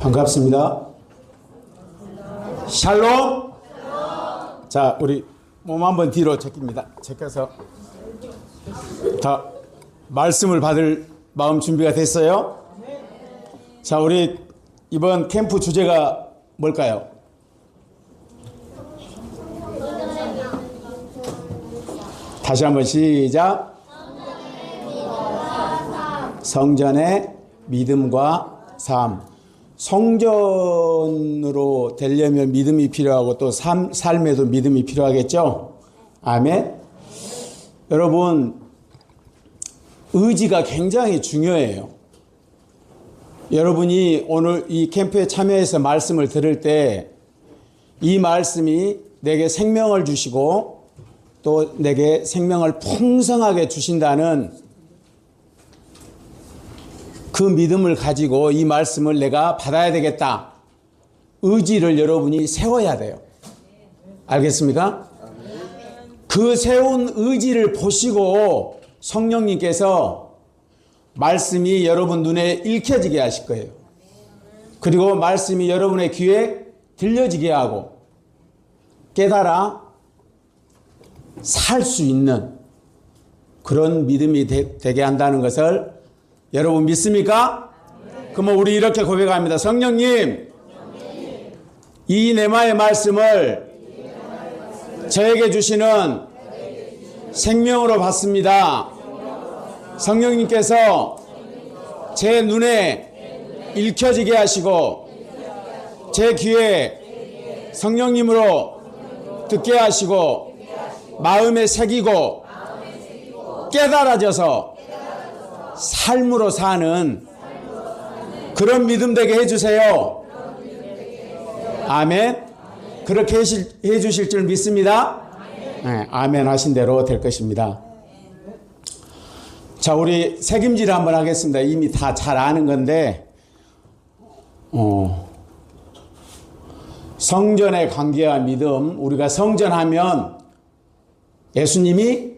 반갑습니다. 샬롬. 자, 우리 몸 한번 뒤로 제낍니다. 제껴서 다 말씀을 받을 마음 준비가 됐어요? 자, 우리 이번 캠프 주제가 뭘까요? 다시 한번 시작. 성전의 믿음과 삶. 성전으로 되려면 믿음이 필요하고 또 삶에도 믿음이 필요하겠죠? 아멘. 여러분, 의지가 굉장히 중요해요. 여러분이 오늘 이 캠프에 참여해서 말씀을 들을 때 이 말씀이 내게 생명을 주시고 또 내게 생명을 풍성하게 주신다는 그 믿음을 가지고 이 말씀을 내가 받아야 되겠다. 의지를 여러분이 세워야 돼요. 알겠습니까? 그 세운 의지를 보시고 성령님께서 말씀이 여러분 눈에 읽혀지게 하실 거예요. 그리고 말씀이 여러분의 귀에 들려지게 하고 깨달아 살 수 있는 그런 믿음이 되게 한다는 것을 여러분 믿습니까? 그러면 우리 이렇게 고백합니다. 성령님, 이 네마의 말씀을 저에게 주시는 생명으로 받습니다. 성령님께서 제 눈에 읽혀지게 하시고 제 귀에 성령님으로 듣게 하시고 마음에 새기고 깨달아져서 삶으로 사는 그런 믿음 되게 해주세요. 아멘. 그렇게 해주실 줄 믿습니다. 네, 아멘 하신 대로 될 것입니다. 자, 우리 책임질 한번 하겠습니다. 이미 다 잘 아는 건데 성전의 관계와 믿음. 우리가 성전하면 예수님이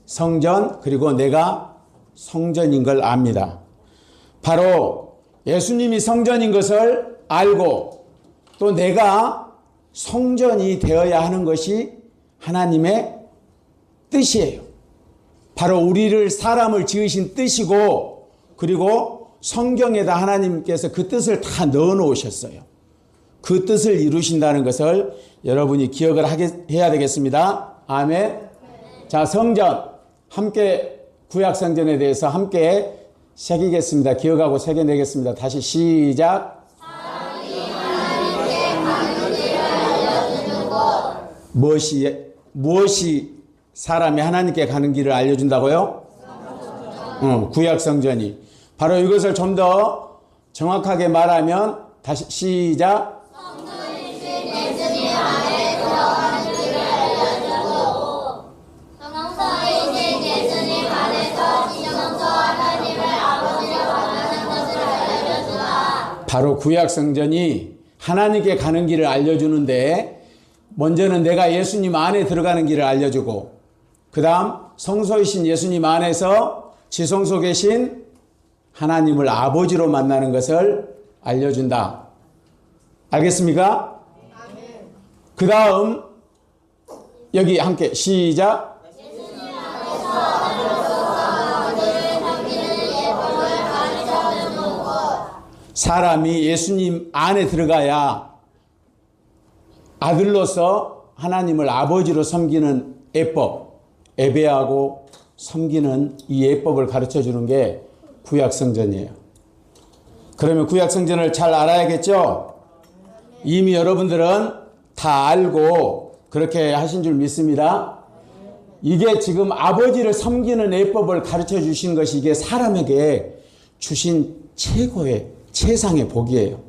성전 그리고 내가 성전인 걸 압니다. 바로 예수님이 성전인 것을 알고 또 내가 성전이 되어야 하는 것이 하나님의 뜻이에요. 바로 우리를 사람을 지으신 뜻이고 그리고 성경에다 하나님께서 그 뜻을 다 넣어 놓으셨어요. 그 뜻을 이루신다는 것을 여러분이 기억을 해야 되겠습니다. 아멘. 자, 성전 함께 구약성전에 대해서 함께 새기겠습니다. 기억하고 새겨내겠습니다. 다시 시작. 무엇이 사람이 하나님께 가는 길을 알려준다고요? 구약성전이. 바로 이것을 좀 더 정확하게 말하면 다시 시작. 성전이신 예수님 안에 들어가는 길을 알려주고 성성이신 예수님 안에서 지정서 하나님을 아버지로 만나는 것을 알려주라. 바로 구약성전이 하나님께 가는 길을 알려주는데 먼저는 내가 예수님 안에 들어가는 길을 알려주고 그 다음 성소이신 예수님 안에서 지성소 계신 하나님을 아버지로 만나는 것을 알려준다. 알겠습니까? 그 다음 여기 함께 시작. 예수님 안에서 아버지를 섬기는 예법을 가르쳐주는 곳. 사람이 예수님 안에 들어가야 아들로서 하나님을 아버지로 섬기는 예법, 예배하고 섬기는 이 예법을 가르쳐주는 게 구약성전이에요. 그러면 구약성전을 잘 알아야겠죠? 이미 여러분들은 다 알고 그렇게 하신 줄 믿습니다. 이게 지금 아버지를 섬기는 예법을 가르쳐 주신 것이 이게 사람에게 주신 최고의 최상의 복이에요.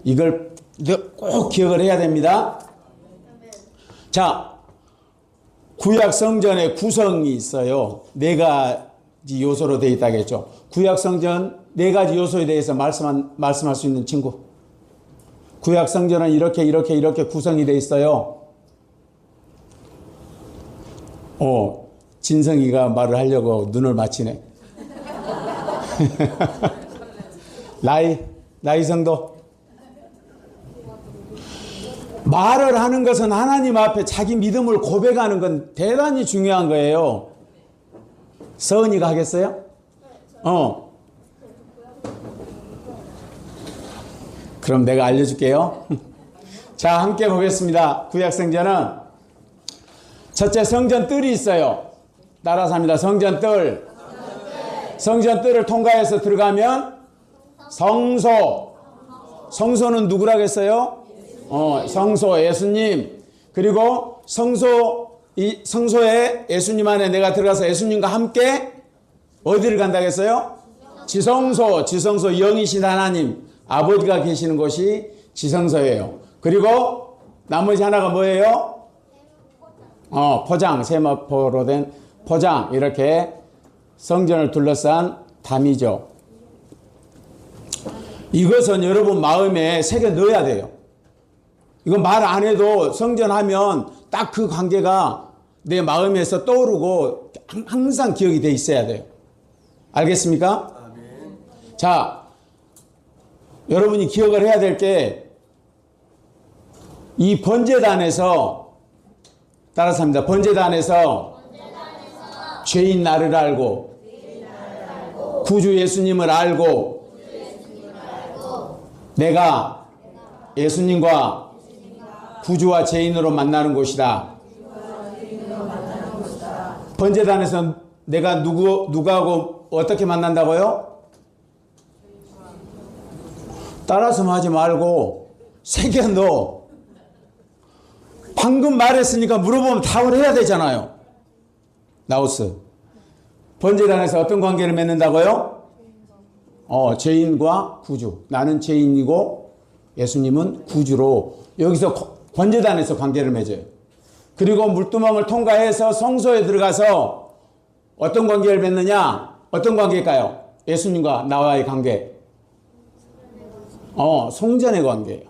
이걸 꼭 기억을 해야 됩니다. 자, 구약성전의 구성이 있어요. 네 가지 요소로 되어 있다겠죠. 구약성전 네 가지 요소에 대해서 말씀할 수 있는 친구. 구약성전은 이렇게 구성이 되어 있어요. 진성이가 말을 하려고 눈을 맞히네. 나이 정도? 말을 하는 것은 하나님 앞에 자기 믿음을 고백하는 건 대단히 중요한 거예요. 서은이가 하겠어요? 그럼 내가 알려줄게요. 자, 함께 보겠습니다. 구약성전은 첫째 성전 뜰이 있어요. 따라서 합니다. 성전 뜰. 성전 뜰을 통과해서 들어가면 성소. 성소는 누구라고 했어요? 성소 예수님. 그리고 성소에 예수님 안에 내가 들어가서 예수님과 함께 어디를 간다고 했어요? 지성소. 지성소 영이신 하나님 아버지가 계시는 곳이 지성소예요. 그리고 나머지 하나가 뭐예요? 포장, 세마포로 된 포장. 이렇게 성전을 둘러싼 담이죠. 이것은 여러분 마음에 새겨 넣어야 돼요. 이거 말 안 해도 성전하면 딱 그 관계가 내 마음에서 떠오르고 항상 기억이 돼 있어야 돼요. 알겠습니까? 아멘. 자, 여러분이 기억을 해야 될 게 이 번제단에서 따라서 합니다. 번제단에서 죄인 나를 알고 구주 예수님을 알고 내가 예수님과 구주와 죄인으로 만나는 곳이다. 번제단에서 내가 누구하고 어떻게 만난다고요? 따라서 하지 말고 새겨 넣어. 방금 말했으니까 물어보면 답을 해야 되잖아요. 나우스. 번제단에서 어떤 관계를 맺는다고요? 죄인과 구주. 나는 죄인이고 예수님은 구주로 여기서 번제단에서 관계를 맺어요. 그리고 물두멍을 통과해서 성소에 들어가서 어떤 관계를 맺느냐? 어떤 관계일까요? 예수님과 나와의 관계. 성전의 관계예요.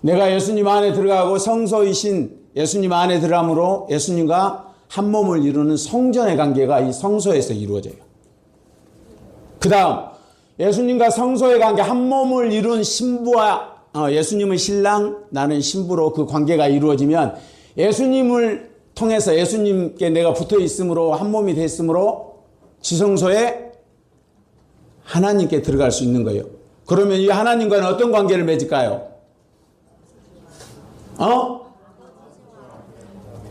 내가 예수님 안에 들어가고 성소이신 예수님 안에 들어감으로 예수님과 한 몸을 이루는 성전의 관계가 이 성소에서 이루어져요. 그 다음 예수님과 성소의 관계, 한 몸을 이룬 신부와 예수님은 신랑, 나는 신부로 그 관계가 이루어지면 예수님을 통해서 예수님께 내가 붙어 있으므로 한 몸이 됐으므로 지성소에 하나님께 들어갈 수 있는 거예요. 그러면 이 하나님과는 어떤 관계를 맺을까요?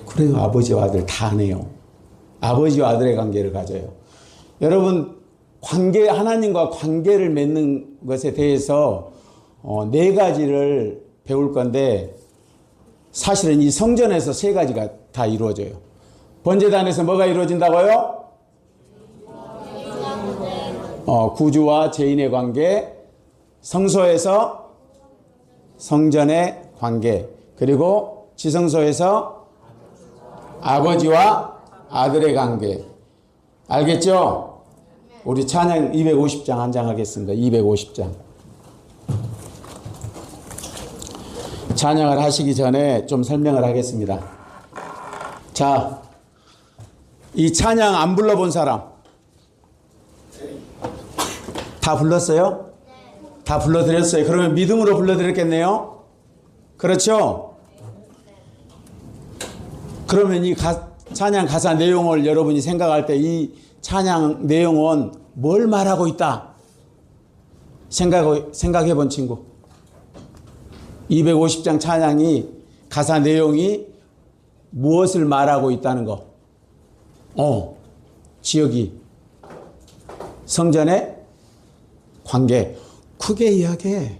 그래요. 아버지와 아들 다 하네요. 아버지와 아들의 관계를 가져요. 여러분, 하나님과 관계를 맺는 것에 대해서 4가지를 배울 건데 사실은 이 성전에서 3가지가 다 이루어져요. 번제단에서 뭐가 이루어진다고요? 구주와 죄인의 관계, 성소에서 성전의 관계, 그리고 지성소에서 아버지와 아들의 관계. 알겠죠? 우리 찬양 250장 한 장 하겠습니다. 250장. 찬양을 하시기 전에 좀 설명을 하겠습니다. 자, 이 찬양 안 불러본 사람 다 불렀어요? 다 불러드렸어요. 그러면 믿음으로 불러드렸겠네요? 그렇죠? 그러면 이 찬양 가사 내용을 여러분이 생각할 때 이 찬양 내용은 뭘 말하고 있다? 생각해 본 친구. 250장 찬양이 가사 내용이 무엇을 말하고 있다는 거. 지역이 성전의 관계. 크게 이야기해.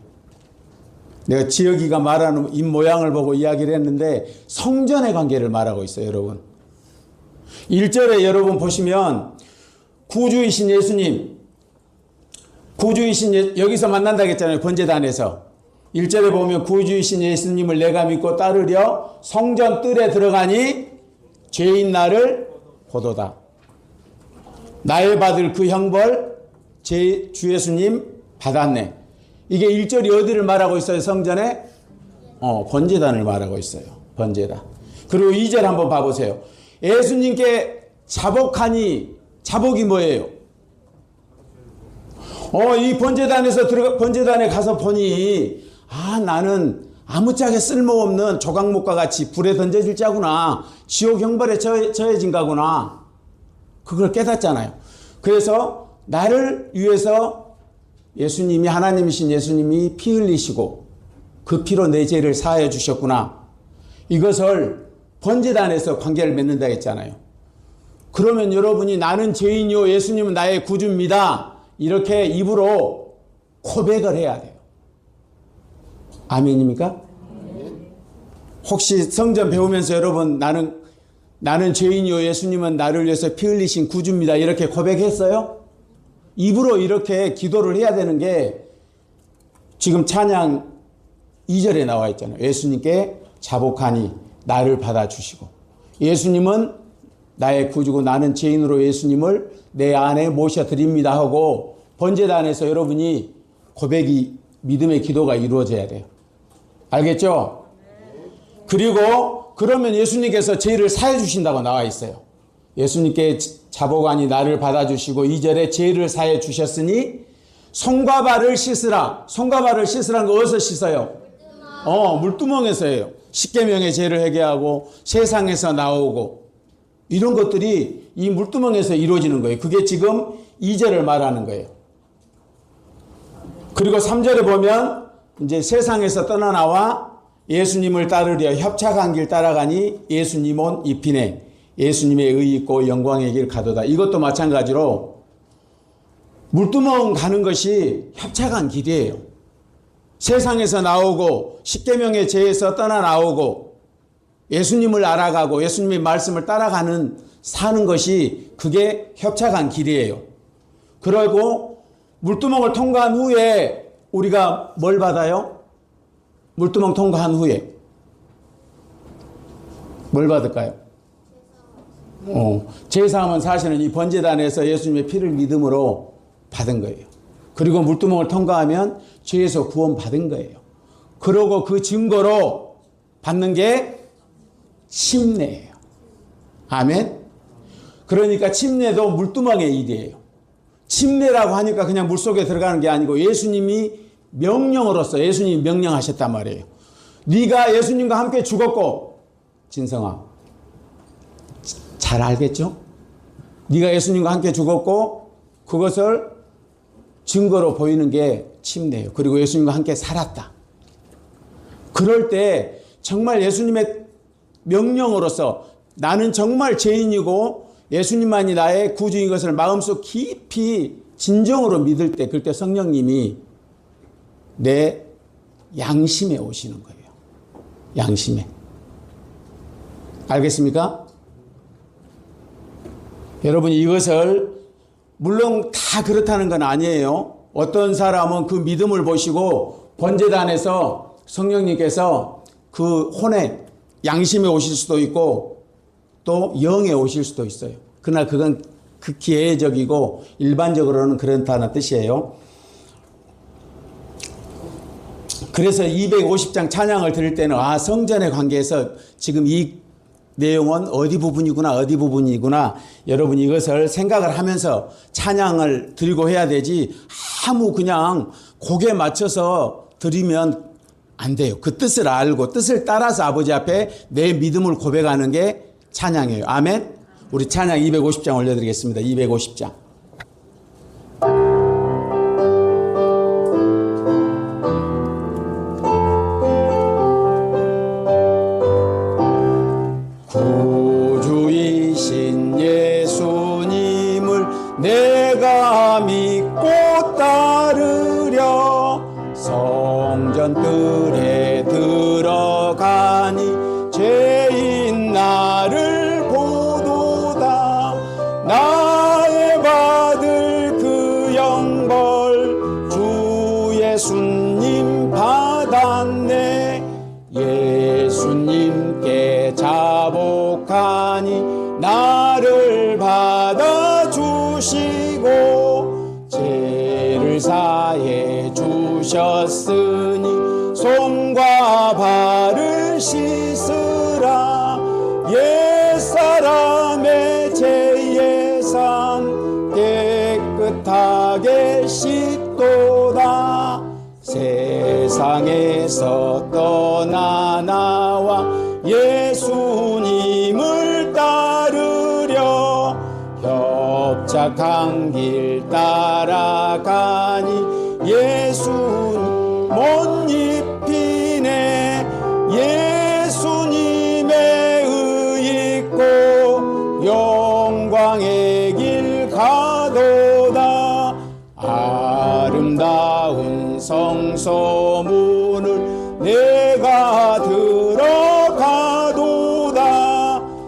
내가 지역이가 말하는 입 모양을 보고 이야기를 했는데 성전의 관계를 말하고 있어요, 여러분. 1절에 여러분 보시면 구주이신 예수님, 여기서 만난다고 했잖아요, 번제단에서. 1절에 보면 구주이신 예수님을 내가 믿고 따르려 성전 뜰에 들어가니 죄인 나를 보도다. 나의 받을 그 형벌 주 예수님 받았네. 이게 1절이 어디를 말하고 있어요? 성전에? 번제단을 말하고 있어요. 번제단. 그리고 2절 한번 봐보세요. 예수님께 자복하니, 자복이 뭐예요? 이 번제단에 가서 보니 나는 아무짝에 쓸모없는 조각목과 같이 불에 던져질 자구나. 지옥 형벌에 처해진 거구나. 그걸 깨닫잖아요. 그래서 나를 위해서 예수님이, 하나님이신 예수님이 피 흘리시고 그 피로 내 죄를 사하여 주셨구나. 이것을 번제단에서 관계를 맺는다 했잖아요. 그러면 여러분이 나는 죄인이요 예수님은 나의 구주입니다. 이렇게 입으로 고백을 해야 돼요. 아멘입니까? 혹시 성전 배우면서 여러분 나는 죄인이요 예수님은 나를 위해서 피 흘리신 구주입니다. 이렇게 고백했어요? 입으로 이렇게 기도를 해야 되는 게 지금 찬양 2절에 나와 있잖아요. 예수님께 자복하니 나를 받아주시고 예수님은 나의 구주고 나는 죄인으로 예수님을 내 안에 모셔드립니다 하고 번제단에서 여러분이 고백이 믿음의 기도가 이루어져야 돼요. 알겠죠? 그리고 그러면 예수님께서 죄를 사해 주신다고 나와 있어요. 예수님께 자복하니 나를 받아주시고 2절에 죄를 사해 주셨으니 손과 발을 씻으라. 손과 발을 씻으라는 거 어디서 씻어요? 물두멍에서예요. 십계명의 죄를 회개하고 세상에서 나오고 이런 것들이 이 물두멍에서 이루어지는 거예요. 그게 지금 2절을 말하는 거예요. 그리고 3절에 보면 이제 세상에서 떠나나와 예수님을 따르려 협착한 길 따라가니 예수님은 입히네. 예수님의 의 있고 영광의 길 가도다. 이것도 마찬가지로 물두멍 가는 것이 협착한 길이에요. 세상에서 나오고 십계명의 죄에서 떠나 나오고 예수님을 알아가고 예수님의 말씀을 따라가는 사는 것이 그게 협착한 길이에요. 그리고 물두멍을 통과한 후에 우리가 뭘 받아요? 물두멍 통과한 후에 뭘 받을까요? 제사함은 사실은 이 번제단에서 예수님의 피를 믿음으로 받은 거예요. 그리고 물두멍을 통과하면 죄에서 구원 받은 거예요. 그러고 그 증거로 받는 게 침례예요. 아멘. 그러니까 침례도 물두멍의 일이에요. 침례라고 하니까 그냥 물속에 들어가는 게 아니고 예수님이 명령으로서 예수님이 명령하셨단 말이에요. 네가 예수님과 함께 죽었고, 진성아 잘 알겠죠? 네가 예수님과 함께 죽었고 그것을 증거로 보이는 게 침례예요. 그리고 예수님과 함께 살았다. 그럴 때 정말 예수님의 명령으로서 나는 정말 죄인이고 예수님만이 나의 구주인 것을 마음속 깊이 진정으로 믿을 때 그때 성령님이 내 양심에 오시는 거예요. 양심에. 알겠습니까? 여러분 이것을 물론 다 그렇다는 건 아니에요. 어떤 사람은 그 믿음을 보시고 번제단에서 성령님께서 그 혼에 양심에 오실 수도 있고 또 영에 오실 수도 있어요. 그러나 그건 극히 예외적이고 일반적으로는 그렇다는 뜻이에요. 그래서 250장 찬양을 드릴 때는 성전의 관계에서 지금 이 내용은 어디 부분이구나 여러분 이것을 생각을 하면서 찬양을 드리고 해야 되지 아무 그냥 곡에 맞춰서 드리면 안 돼요. 그 뜻을 알고 뜻을 따라서 아버지 앞에 내 믿음을 고백하는 게 찬양이에요. 아멘. 우리 찬양 250장 올려드리겠습니다. 250장. 구주이신 예수님을 내가 믿고 따르려 성전뜰에 들어가니 죄인 나를 보도다. 나의 받을 그 영벌 주 예수님 받았네. 예수님께 자복하니 나를 받아주시고 죄를 사해 주셨으니 손과 발을 씻으라. 옛사람의 죄예산 깨끗하게 씻도다. 새 세상에서 떠나 나와 예수님을 따르려 협착한 길 따라가니 예수님 못 입히네. 예수님의 의 있고 영광의 길 가도다. 아름다운 성소문을 내가 들어가도다.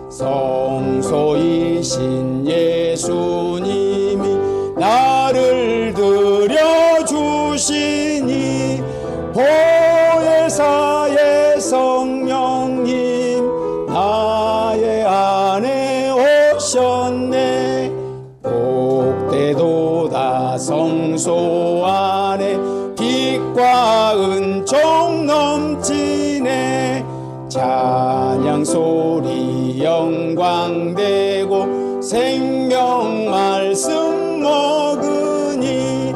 성소이신 예수님이 나를 들여주시니 보혜사의 성령님 나의 안에 오셨네. 복되도다 성소 안에 빛과 은총 넘치네. 찬양 소리 영광되고 생명 말씀 먹으니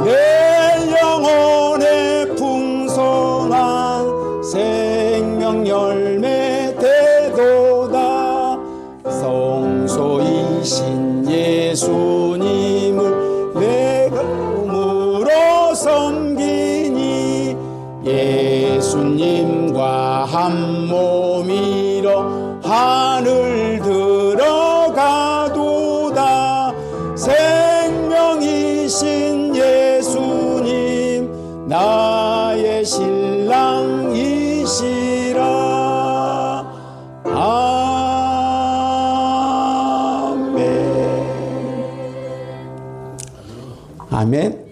내 영혼에 풍성한 생명 열매 되도다. 성소이신 예수님을 내가 몸으로 섬기니 예수님과 한 몸이로 하늘 들어가도다. 생명이신 예수님 나의 신랑이시라. 아멘. 아멘.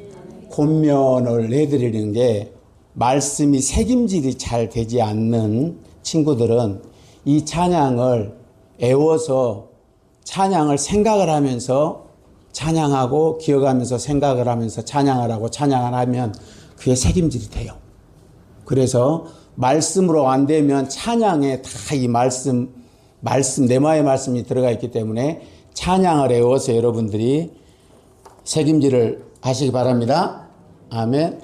권면을 해드리는 게 말씀이 새김질이 잘 되지 않는 친구들은 이 찬양을 애워서 찬양을 생각을 하면서 찬양하고 기억하면서 생각을 하면서 찬양을 하고 찬양을 하면 그게 새김질이 돼요. 그래서 말씀으로 안 되면 찬양에 다 이 말씀 내마의 말씀이 들어가 있기 때문에 찬양을 애워서 여러분들이 새김질을 하시기 바랍니다. 아멘.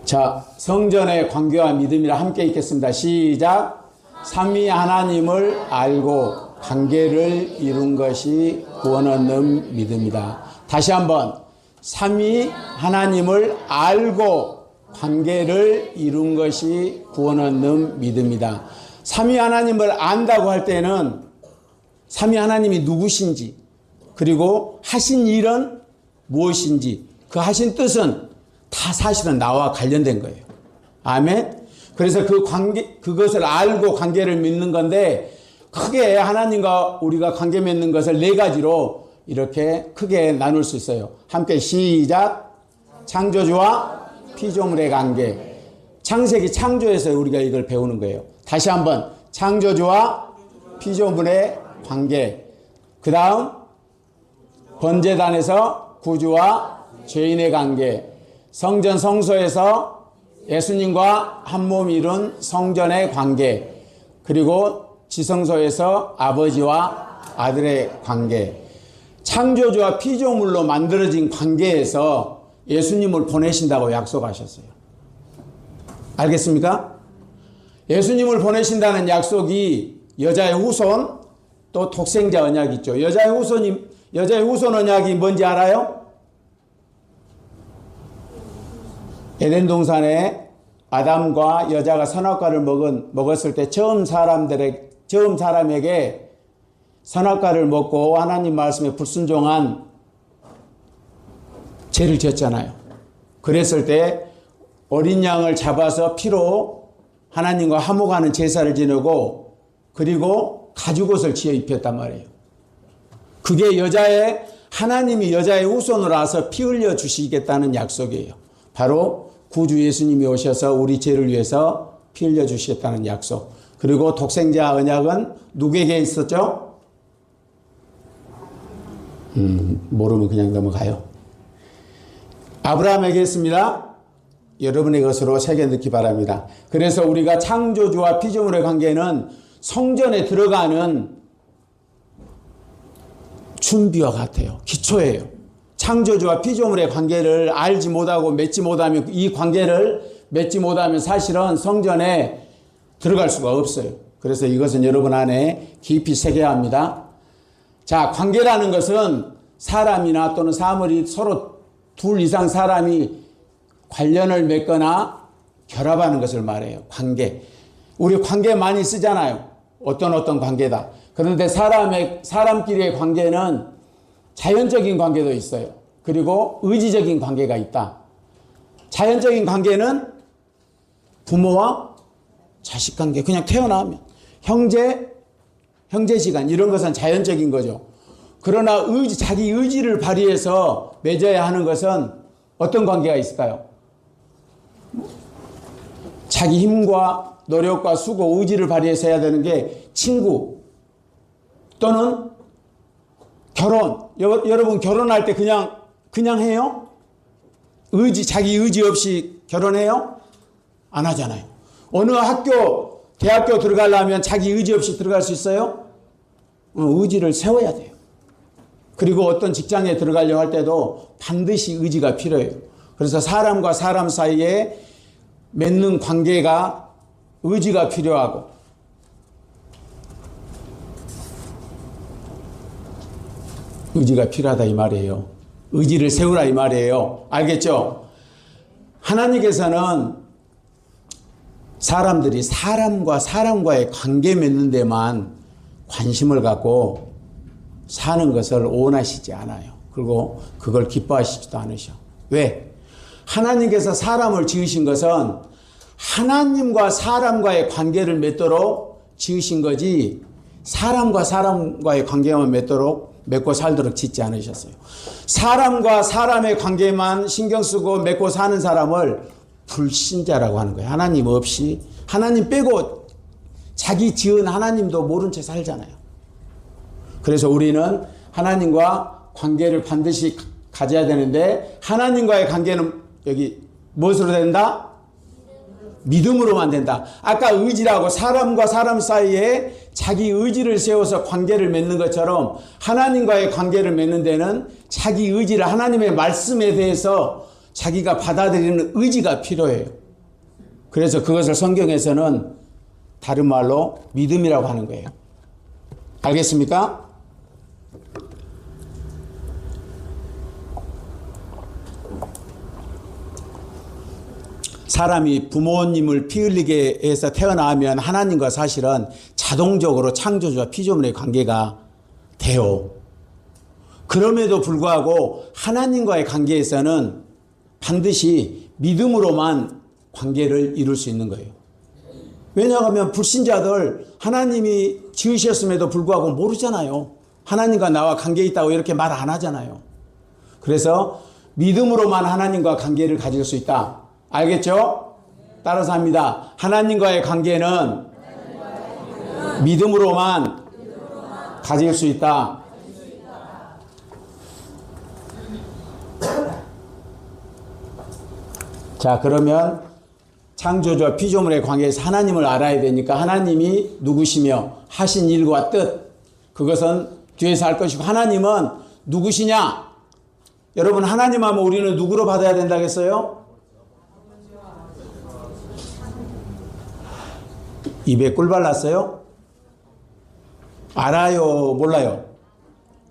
자, 성전의 관계와 믿음이라 함께 읽겠습니다. 시작. 삼위 하나님을 알고 관계를 이룬 것이 구원 얻는 믿음이다. 다시 한번. 삼위 하나님을 알고 관계를 이룬 것이 구원 얻는 믿음이다. 삼위 하나님을 안다고 할 때는 삼위 하나님이 누구신지 그리고 하신 일은 무엇인지 그 하신 뜻은 다 사실은 나와 관련된 거예요. 아멘. 그래서 그 관계, 그것을 알고 관계를 맺는 건데 크게 하나님과 우리가 관계 맺는 것을 네 가지로 이렇게 크게 나눌 수 있어요. 함께 시작. 창조주와 피조물의 관계. 창세기 창조에서 우리가 이걸 배우는 거예요. 다시 한번. 창조주와 피조물의 관계. 그 다음 번제단에서 구주와 죄인의 관계. 성전 성소에서 예수님과 한 몸 이룬 성전의 관계. 그리고 지성소에서 아버지와 아들의 관계. 창조주와 피조물로 만들어진 관계에서 예수님을 보내신다고 약속하셨어요. 알겠습니까? 예수님을 보내신다는 약속이 여자의 후손 또 독생자 언약이 있죠. 여자의 후손 언약이 뭔지 알아요? 에덴 동산에 아담과 여자가 선악과를 먹었을 때 처음 사람에게 선악과를 먹고 하나님 말씀에 불순종한 죄를 지었잖아요. 그랬을 때 어린 양을 잡아서 피로 하나님과 화목하는 제사를 지내고 그리고 가죽옷을 지어 입혔단 말이에요. 그게 하나님이 여자의 후손으로 와서 피 흘려 주시겠다는 약속이에요. 바로 구주 예수님이 오셔서 우리 죄를 위해서 피 흘려 주시겠다는 약속. 그리고 독생자 언약은 누구에게 있었죠? 모르면 그냥 넘어가요. 아브라함에게 했습니다. 여러분의 것으로 새겨 넣기 바랍니다. 그래서 우리가 창조주와 피조물의 관계는 성전에 들어가는 준비와 같아요. 기초예요. 창조주와 피조물의 관계를 알지 못하고 맺지 못하면, 이 관계를 맺지 못하면 사실은 성전에 들어갈 수가 없어요. 그래서 이것은 여러분 안에 깊이 새겨야 합니다. 자, 관계라는 것은 사람이나 또는 사물이 서로 둘 이상 사람이 관련을 맺거나 결합하는 것을 말해요. 관계. 우리 관계 많이 쓰잖아요. 어떤 관계다. 그런데 사람끼리의 관계는 자연적인 관계도 있어요. 그리고 의지적인 관계가 있다. 자연적인 관계는 부모와 자식 관계, 그냥 태어나면 형제지간 이런 것은 자연적인 거죠. 그러나 자기 의지를 발휘해서 맺어야 하는 것은 어떤 관계가 있을까요? 자기 힘과 노력과 수고, 의지를 발휘해서 해야 되는 게 친구 또는 결혼. 여러분 결혼할 때 그냥 해요? 자기 의지 없이 결혼해요? 안 하잖아요. 어느 대학교 들어가려면 자기 의지 없이 들어갈 수 있어요? 의지를 세워야 돼요. 그리고 어떤 직장에 들어가려고 할 때도 반드시 의지가 필요해요. 그래서 사람과 사람 사이에 맺는 관계가 의지가 필요하고, 의지가 필요하다 이 말이에요. 의지를 세우라 이 말이에요. 알겠죠? 하나님께서는 사람들이 사람과 사람과의 관계 맺는 데만 관심을 갖고 사는 것을 원하시지 않아요. 그리고 그걸 기뻐하시지도 않으셔. 왜? 하나님께서 사람을 지으신 것은 하나님과 사람과의 관계를 맺도록 지으신 거지, 사람과 사람과의 관계만 맺고 살도록 짓지 않으셨어요. 사람과 사람의 관계만 신경 쓰고 맺고 사는 사람을 불신자라고 하는 거예요. 하나님 없이, 하나님 빼고 자기 지은 하나님도 모른 채 살잖아요. 그래서 우리는 하나님과 관계를 반드시 가져야 되는데, 하나님과의 관계는 여기 무엇으로 된다? 믿음으로만 된다. 아까 의지라고 사람과 사람 사이에 자기 의지를 세워서 관계를 맺는 것처럼 하나님과의 관계를 맺는 데는 자기 의지를, 하나님의 말씀에 대해서 자기가 받아들이는 의지가 필요해요. 그래서 그것을 성경에서는 다른 말로 믿음이라고 하는 거예요. 알겠습니까? 사람이 부모님을 피 흘리게 해서 태어나면 하나님과 사실은 자동적으로 창조주와 피조물의 관계가 돼요. 그럼에도 불구하고 하나님과의 관계에서는 반드시 믿음으로만 관계를 이룰 수 있는 거예요. 왜냐하면 불신자들 하나님이 지으셨음에도 불구하고 모르잖아요. 하나님과 나와 관계 있다고 이렇게 말 안 하잖아요. 그래서 믿음으로만 하나님과 관계를 가질 수 있다. 알겠죠? 따라서 합니다. 하나님과의 관계는 믿음으로만 가질 수 있다. 자, 그러면 창조주와 피조물의 관계에서 하나님을 알아야 되니까 하나님이 누구시며 하신 일과 뜻, 그것은 뒤에서 할 것이고, 하나님은 누구시냐? 여러분, 하나님 하면 우리는 누구로 받아야 된다겠어요? 입에 꿀 발랐어요? 알아요? 몰라요?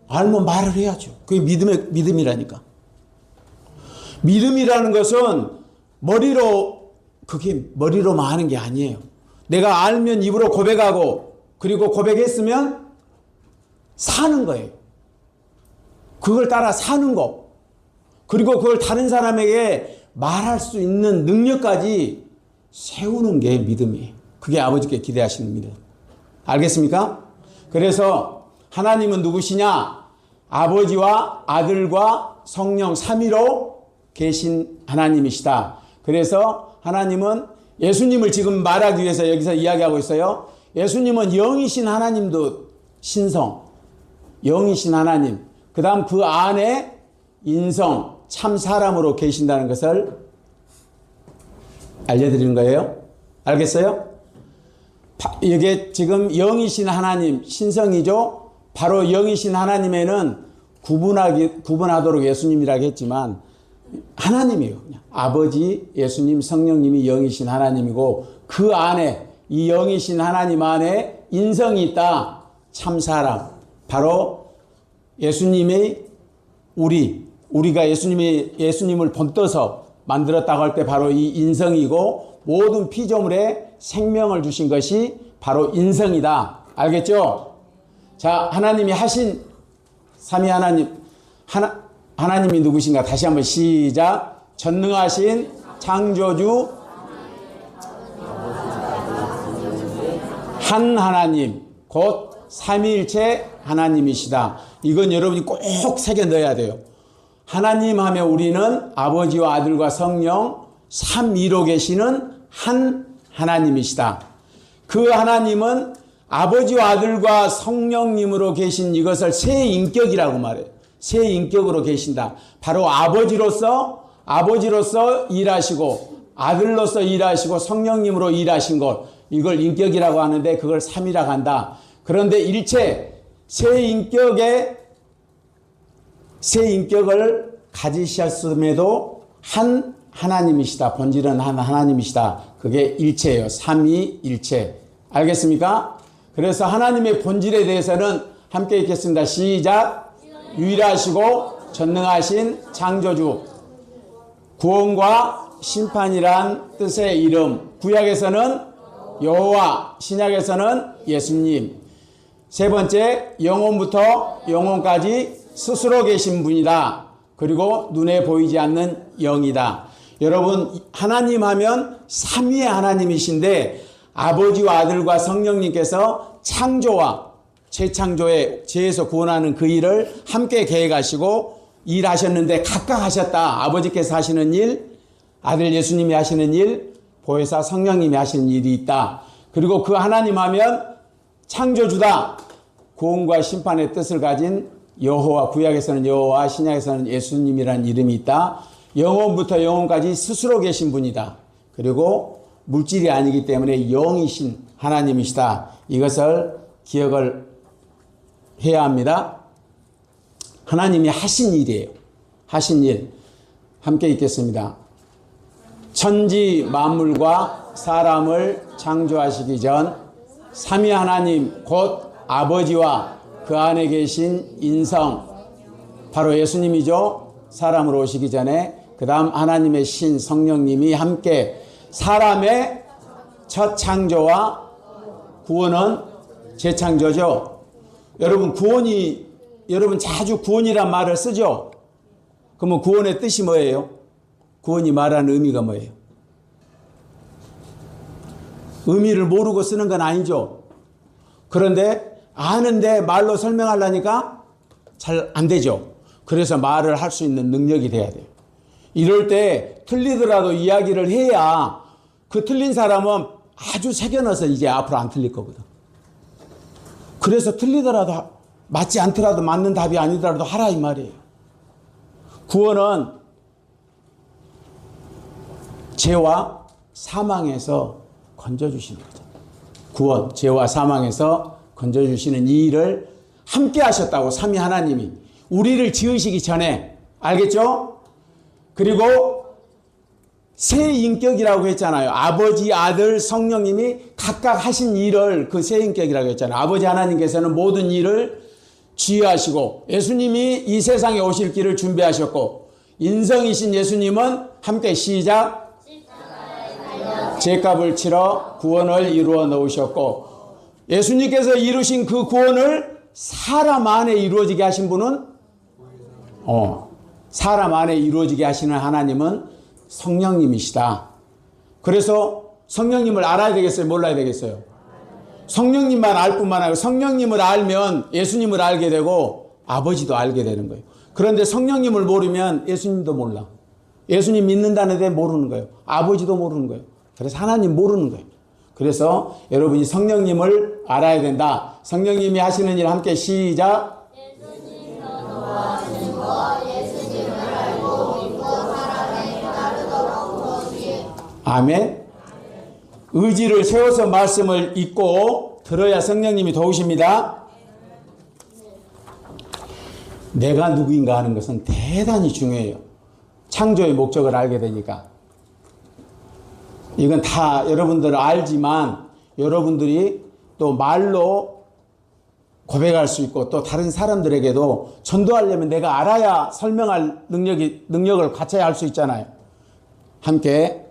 알면 말을 해야죠. 그게 믿음이라니까. 믿음이라는 것은 그게 머리로만 하는 게 아니에요. 내가 알면 입으로 고백하고, 그리고 고백했으면 사는 거예요. 그걸 따라 사는 거. 그리고 그걸 다른 사람에게 말할 수 있는 능력까지 세우는 게 믿음이에요. 그게 아버지께 기대하시는 믿음. 알겠습니까? 그래서 하나님은 누구시냐? 아버지와 아들과 성령 삼위로 계신 하나님이시다. 그래서 하나님은, 예수님을 지금 말하기 위해서 여기서 이야기하고 있어요. 예수님은 영이신 하나님도 신성, 영이신 하나님, 그 다음 그 안에 인성, 참 사람으로 계신다는 것을 알려드리는 거예요. 알겠어요? 이게 지금 영이신 하나님, 신성이죠. 바로 영이신 하나님에는 구분하도록 예수님이라고 했지만 하나님이에요. 그냥. 아버지, 예수님, 성령님이 영이신 하나님이고 그 안에 이 영이신 하나님 안에 인성이 있다. 참사람. 바로 예수님의 우리가 예수님을 본떠서 만들었다고 할 때 바로 이 인성이고 모든 피조물에 생명을 주신 것이 바로 인성이다. 알겠죠? 자, 하나님이 하신 삼위 하나님 하나님이 누구신가? 다시 한번 시작. 전능하신 창조주 한 하나님 곧 삼위일체 하나님이시다. 이건 여러분이 꼭 새겨 넣어야 돼요. 하나님 하면 우리는 아버지와 아들과 성령 삼위로 계시는 한 하나님이시다. 그 하나님은 아버지와 아들과 성령님으로 계신 이것을 세 인격이라고 말해요. 세 인격으로 계신다. 바로 아버지로서 일하시고 아들로서 일하시고 성령님으로 일하신 것, 이걸 인격이라고 하는데 그걸 삼위라고 한다. 그런데 일체 세 인격을 가지셨음에도 한 하나님이시다. 본질은 한 하나님이시다. 그게 일체예요. 삼위일체. 알겠습니까? 그래서 하나님의 본질에 대해서는 함께 읽겠습니다. 시작. 유일하시고 전능하신 창조주. 구원과 심판이란 뜻의 이름. 구약에서는 여호와, 신약에서는 예수님. 세 번째, 영혼부터 영혼까지 스스로 계신 분이다. 그리고 눈에 보이지 않는 영이다. 여러분, 하나님 하면 삼위의 하나님이신데 아버지와 아들과 성령님께서 창조와 재창조의 죄에서 구원하는 그 일을 함께 계획하시고 일하셨는데 각각 하셨다. 아버지께서 하시는 일, 아들 예수님이 하시는 일, 보혜사 성령님이 하시는 일이 있다. 그리고 그 하나님 하면 창조주다. 구원과 심판의 뜻을 가진 여호와, 구약에서는 여호와, 신약에서는 예수님이라는 이름이 있다. 영혼부터 영혼까지 스스로 계신 분이다. 그리고 물질이 아니기 때문에 영이신 하나님이시다. 이것을 기억을 해야 합니다. 하나님이 하신 일이에요. 하신 일. 함께 읽겠습니다. 천지 만물과 사람을 창조하시기 전 삼위 하나님 곧 아버지와 그 안에 계신 인성, 바로 예수님이죠. 사람으로 오시기 전에 그 다음 하나님의 신 성령님이 함께 사람의 첫 창조와 구원은 재창조죠. 여러분 여러분 자주 구원이란 말을 쓰죠. 그러면 구원의 뜻이 뭐예요? 구원이 말하는 의미가 뭐예요? 의미를 모르고 쓰는 건 아니죠. 그런데 아는데 말로 설명하려니까 잘 안 되죠. 그래서 말을 할 수 있는 능력이 돼야 돼요. 이럴 때 틀리더라도 이야기를 해야 그 틀린 사람은 아주 새겨넣어서 이제 앞으로 안 틀릴 거거든. 그래서 틀리더라도 맞지 않더라도 맞는 답이 아니더라도 하라 이 말이에요. 구원은 죄와 사망에서 건져주시는 거죠. 구원, 죄와 사망에서 건져주시는 이 일을 함께 하셨다고 삼위 하나님이 우리를 지으시기 전에. 알겠죠? 그리고 세 인격이라고 했잖아요. 아버지, 아들, 성령님이 각각 하신 일을 그 세 인격이라고 했잖아요. 아버지 하나님께서는 모든 일을 지휘하시고 예수님이 이 세상에 오실 길을 준비하셨고 인성이신 예수님은 함께 시작. 죄값을 치러 구원을 이루어 놓으셨고 예수님께서 이루신 그 구원을 사람 안에 이루어지게 하신 분은 사람 안에 이루어지게 하시는 하나님은 성령님이시다. 그래서 성령님을 알아야 되겠어요? 몰라야 되겠어요? 성령님만 알 뿐만 아니라 성령님을 알면 예수님을 알게 되고 아버지도 알게 되는 거예요. 그런데 성령님을 모르면 예수님도 몰라. 예수님 믿는다는 데 모르는 거예요. 아버지도 모르는 거예요. 그래서 하나님 모르는 거예요. 그래서 여러분이 성령님을 알아야 된다. 성령님이 하시는 일 함께 시작. 예수님을 도와주는 것, 예수님을 알고 믿고 사랑에 따르도록 도우시. 아멘. 의지를 세워서 말씀을 읽고 들어야 성령님이 도우십니다. 내가 누구인가 하는 것은 대단히 중요해요. 창조의 목적을 알게 되니까. 이건 다 여러분들은 알지만 여러분들이 또 말로 고백할 수 있고 또 다른 사람들에게도 전도하려면 내가 알아야 설명할 능력을 갖춰야 할 수 있잖아요. 함께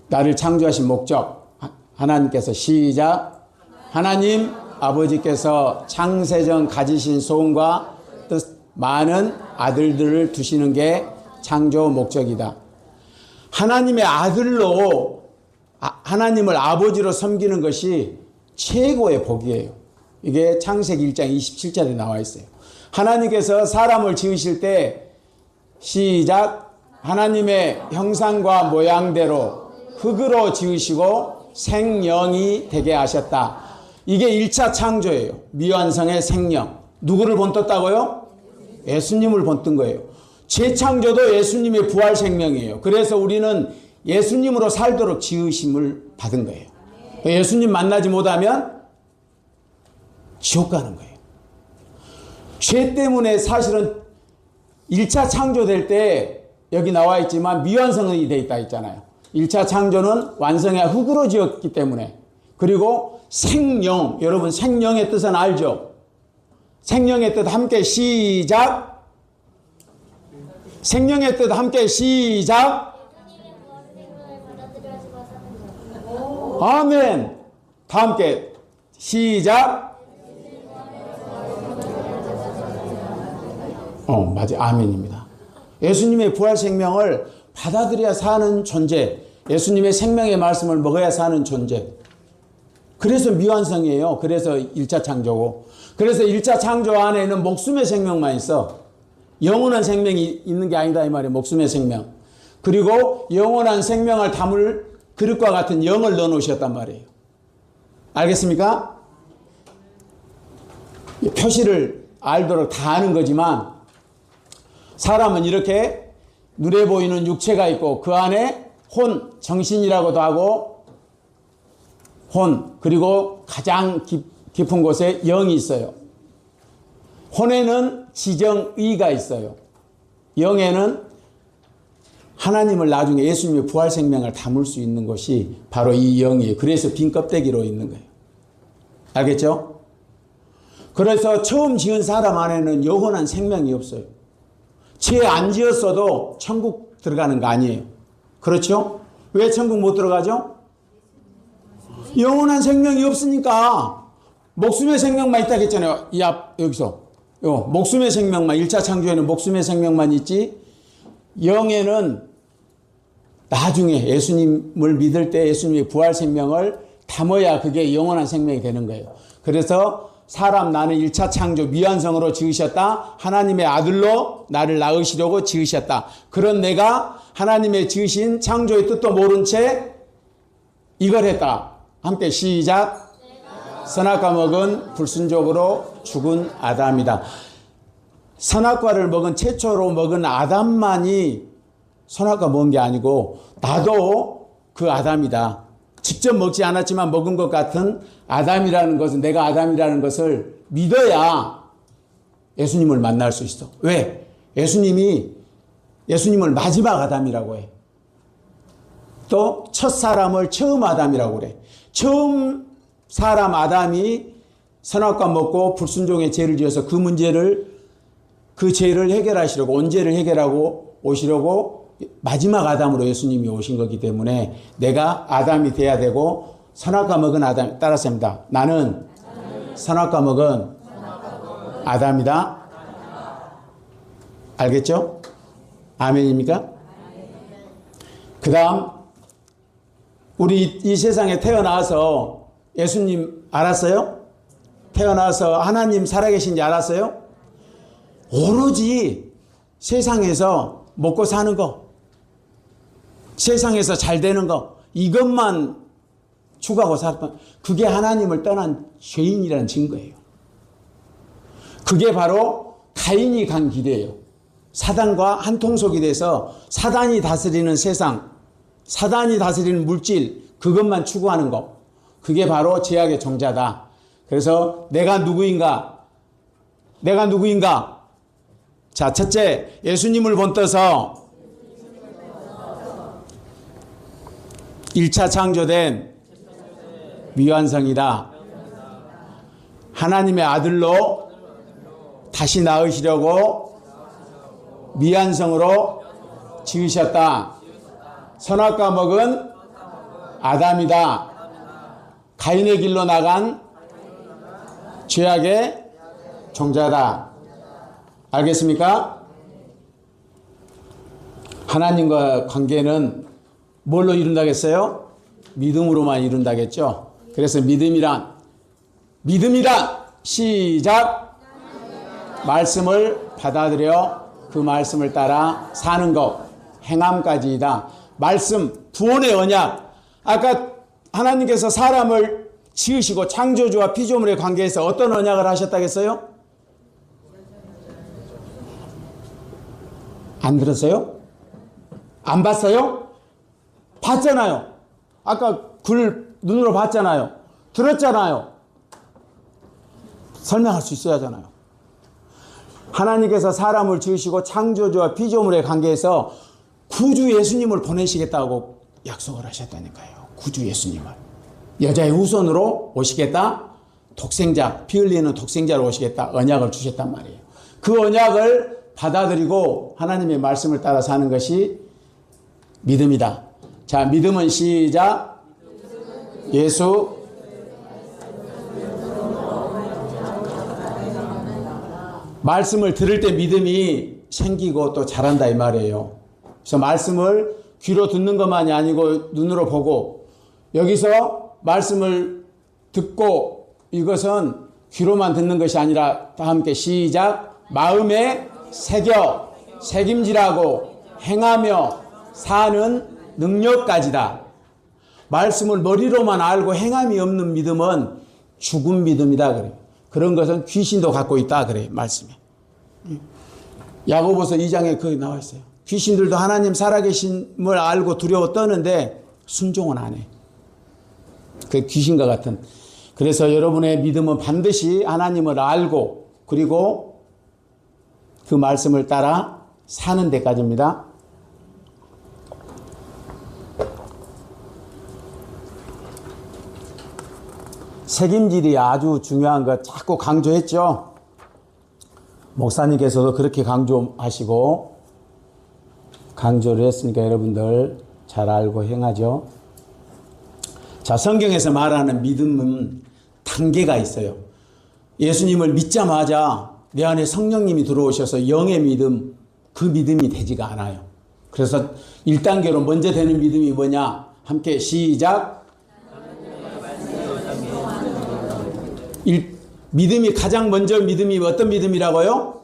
나를 창조하신 목적 하나님께서 시작. 하나님 아버지께서 창세전 가지신 소원과 뜻 많은 아들들을 두시는 게 창조 목적이다. 하나님의 아들로 하나님을 아버지로 섬기는 것이 최고의 복이에요. 이게 창세기 1장 27절에 나와 있어요. 하나님께서 사람을 지으실 때 시작. 하나님의 형상과 모양대로 흙으로 지으시고 생령이 되게 하셨다. 이게 1차 창조예요. 미완성의 생령. 누구를 본떴다고요? 예수님을 본뜬 거예요. 재창조도 예수님의 부활 생명이에요. 그래서 우리는 예수님으로 살도록 지으심을 받은 거예요. 예수님 만나지 못하면 지옥 가는 거예요. 죄 때문에 사실은 1차 창조될 때 여기 나와 있지만 미완성이 되어 있다 했잖아요. 1차 창조는 완성의 흙으로 지었기 때문에. 그리고 생령, 여러분 생령의 뜻은 알죠? 생령의 뜻 함께 시작. 생명의 뜻 함께 시작. 아멘. 다 함께 시작. 맞아. 아멘입니다. 예수님의 부활 생명을 받아들여야 사는 존재. 예수님의 생명의 말씀을 먹어야 사는 존재. 그래서 미완성이에요. 그래서 1차 창조고. 그래서 1차 창조 안에는 목숨의 생명만 있어. 영원한 생명이 있는 게 아니다 이 말이에요. 목숨의 생명. 그리고 영원한 생명을 담을 그릇과 같은 영을 넣어 놓으셨단 말이에요. 알겠습니까? 표시를 알도록 다 아는 거지만 사람은 이렇게 눈에 보이는 육체가 있고 그 안에 혼, 정신이라고도 하고 혼, 그리고 가장 깊은 곳에 영이 있어요. 혼에는 지정의가 있어요. 영에는 하나님을 나중에 예수님의 부활 생명을 담을 수 있는 것이 바로 이 영이에요. 그래서 빈 껍데기로 있는 거예요. 알겠죠? 그래서 처음 지은 사람 안에는 영원한 생명이 없어요. 죄 안 지었어도 천국 들어가는 거 아니에요. 그렇죠? 왜 천국 못 들어가죠? 영원한 생명이 없으니까. 목숨의 생명만 있다고 했잖아요. 여기서. 목숨의 생명만, 1차 창조에는 목숨의 생명만 있지, 영에는 나중에 예수님을 믿을 때 예수님의 부활 생명을 담아야 그게 영원한 생명이 되는 거예요. 그래서 사람 나는 1차 창조 미완성으로 지으셨다. 하나님의 아들로 나를 낳으시려고 지으셨다. 그런 내가 하나님의 지으신 창조의 뜻도 모른 채 이걸 했다. 함께 시작. 선악과 먹은 불순종으로 죽은 아담이다. 선악과를 먹은 최초로 먹은 아담만이 선악과 먹은 게 아니고 나도 그 아담이다. 직접 먹지 않았지만 먹은 것 같은 아담이라는 것은, 내가 아담이라는 것을 믿어야 예수님을 만날 수 있어. 왜? 예수님을 마지막 아담이라고 해. 또 첫 사람을 처음 아담이라고 그래. 처음 사람 아담이 선악과 먹고 불순종의 죄를 지어서 그 죄를 해결하시려고, 원죄를 해결하고 오시려고 마지막 아담으로 예수님이 오신 거기 때문에 내가 아담이 돼야 되고, 선악과 먹은 아담, 따라서 합니다. 나는 선악과 먹은 아담이다. 알겠죠? 아멘입니까? 그 다음, 우리 이 세상에 태어나서 예수님 알았어요? 태어나서 하나님 살아계신지 알았어요? 오로지 세상에서 먹고 사는 거, 세상에서 잘 되는 거, 이것만 추구하고 살았던, 그게 하나님을 떠난 죄인이라는 증거예요. 그게 바로 가인이 간 길이에요. 사단과 한통속이 돼서 사단이 다스리는 세상, 사단이 다스리는 물질, 그것만 추구하는 거, 그게 바로 죄악의 종자다. 그래서 내가 누구인가? 자, 첫째, 예수님을 본떠서 1차 창조된 미완성이다. 하나님의 아들로 다시 낳으시려고 미완성으로 지으셨다. 선악과 먹은 아담이다. 가인의 길로 나간 죄악의 종자다. 알겠습니까? 하나님과 관계는 뭘로 이룬다겠어요? 믿음으로만 이룬다겠죠? 그래서 믿음이란 시작! 말씀을 받아들여 그 말씀을 따라 사는 것, 행함까지이다. 말씀, 구원의 언약. 아까 하나님께서 사람을 지으시고 창조주와 피조물의 관계에서 어떤 언약을 하셨다겠어요? 안 들었어요? 안 봤어요? 봤잖아요. 아까 글 눈으로 봤잖아요. 들었잖아요. 설명할 수 있어야 하잖아요. 하나님께서 사람을 지으시고 창조주와 피조물의 관계에서 구주 예수님을 보내시겠다고 약속을 하셨다니까요. 구주 예수님을. 여자의 후손으로 오시겠다. 독생자, 피 흘리는 독생자로 오시겠다. 언약을 주셨단 말이에요. 그 언약을 받아들이고 하나님의 말씀을 따라 사는 것이 믿음이다. 자, 믿음은 시작. 예수. 말씀을 들을 때 믿음이 생기고 또 자란다 이 말이에요. 그래서 말씀을 귀로 듣는 것만이 아니고 눈으로 보고, 여기서 말씀을 듣고 이것은 귀로만 듣는 것이 아니라 다 함께 시작. 마음에 새겨 책임지라고 행하며 사는 능력까지다. 말씀을 머리로만 알고 행함이 없는 믿음은 죽은 믿음이다 그래요. 그런 것은 귀신도 갖고 있다 그래요. 말씀에. 야고보서 2장에 거기 나와 있어요. 귀신들도 하나님 살아계심을 알고 두려워 떠는데 순종은 안 해. 그 귀신과 같은. 그래서 여러분의 믿음은 반드시 하나님을 알고 그리고 그 말씀을 따라 사는 데까지입니다. 책임질이 아주 중요한 것 자꾸 강조했죠. 목사님께서도 그렇게 강조하시고 강조를 했으니까 여러분들 잘 알고 행하죠. 자, 성경에서 말하는 믿음은 단계가 있어요. 예수님을 믿자마자 내 안에 성령님이 들어오셔서 영의 믿음, 그 믿음이 되지가 않아요. 그래서 1단계로 먼저 되는 믿음이 뭐냐? 함께 시작. 믿음이 가장 먼저 믿음이 어떤 믿음이라고요?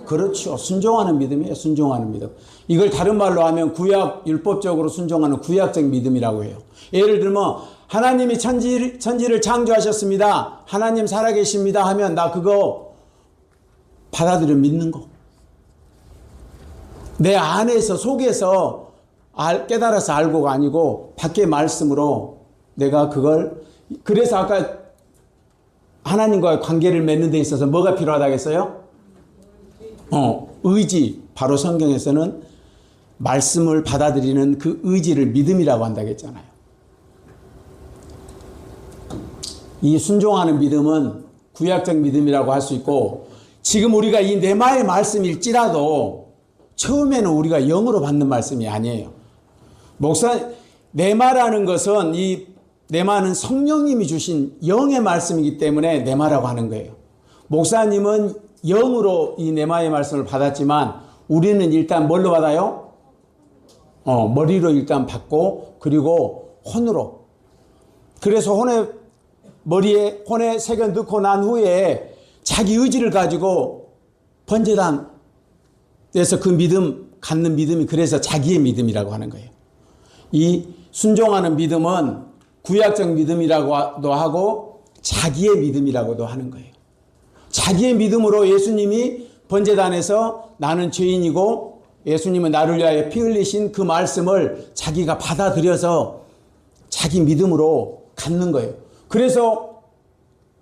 그렇죠. 순종하는 믿음이에요. 순종하는 믿음. 이걸 다른 말로 하면 구약 율법적으로 순종하는 구약적 믿음이라고 해요. 예를 들면 하나님이 천지를 창조하셨습니다. 하나님 살아계십니다 하면 나 그거 받아들여 믿는 거. 내 안에서 속에서 깨달아서 알고가 아니고 밖의 말씀으로 내가 그걸. 그래서 아까 하나님과의 관계를 맺는 데 있어서 뭐가 필요하다겠어요? 의지. 바로 성경에서는 말씀을 받아들이는 그 의지를 믿음이라고 한다겠잖아요. 이 순종하는 믿음은 구약적 믿음이라고 할 수 있고, 지금 우리가 이 네마의 말씀일지라도 처음에는 우리가 영으로 받는 말씀이 아니에요. 네마라는 것은 이 네마는 성령님이 주신 영의 말씀이기 때문에 네마라고 하는 거예요. 목사님은 영으로 이 네마의 말씀을 받았지만 우리는 일단 뭘로 받아요? 머리로 일단 받고 그리고 혼으로. 그래서 머리에 혼에 새겨 넣고 난 후에 자기 의지를 가지고 번제단에서 그 믿음 갖는 믿음이 그래서 자기의 믿음이라고 하는 거예요. 이 순종하는 믿음은 구약적 믿음이라고도 하고 자기의 믿음이라고도 하는 거예요. 자기의 믿음으로 예수님이 번제단에서 나는 죄인이고 예수님은 나를 위하여 피 흘리신 그 말씀을 자기가 받아들여서 자기 믿음으로 갖는 거예요. 그래서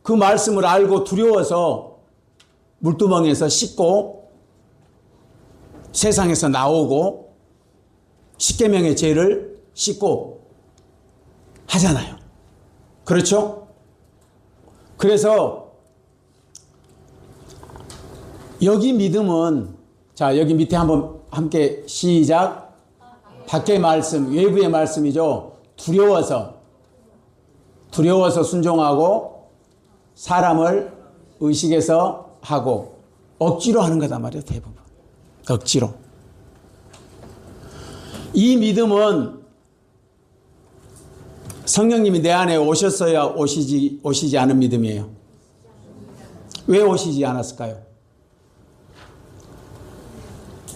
그 말씀을 알고 두려워서 물두멍에서 씻고 세상에서 나오고 십계명의 죄를 씻고 하잖아요. 그렇죠? 그래서 여기 믿음은, 자, 여기 밑에 한번 함께 시작. 밖의 말씀, 외부의 말씀이죠. 두려워서 순종하고 사람을 의식해서 하고 억지로 하는 거단 말이에요. 대부분 억지로. 이 믿음은 성령님이 내 안에 오셨어야 오시지 않은 믿음이에요. 왜 오시지 않았을까요?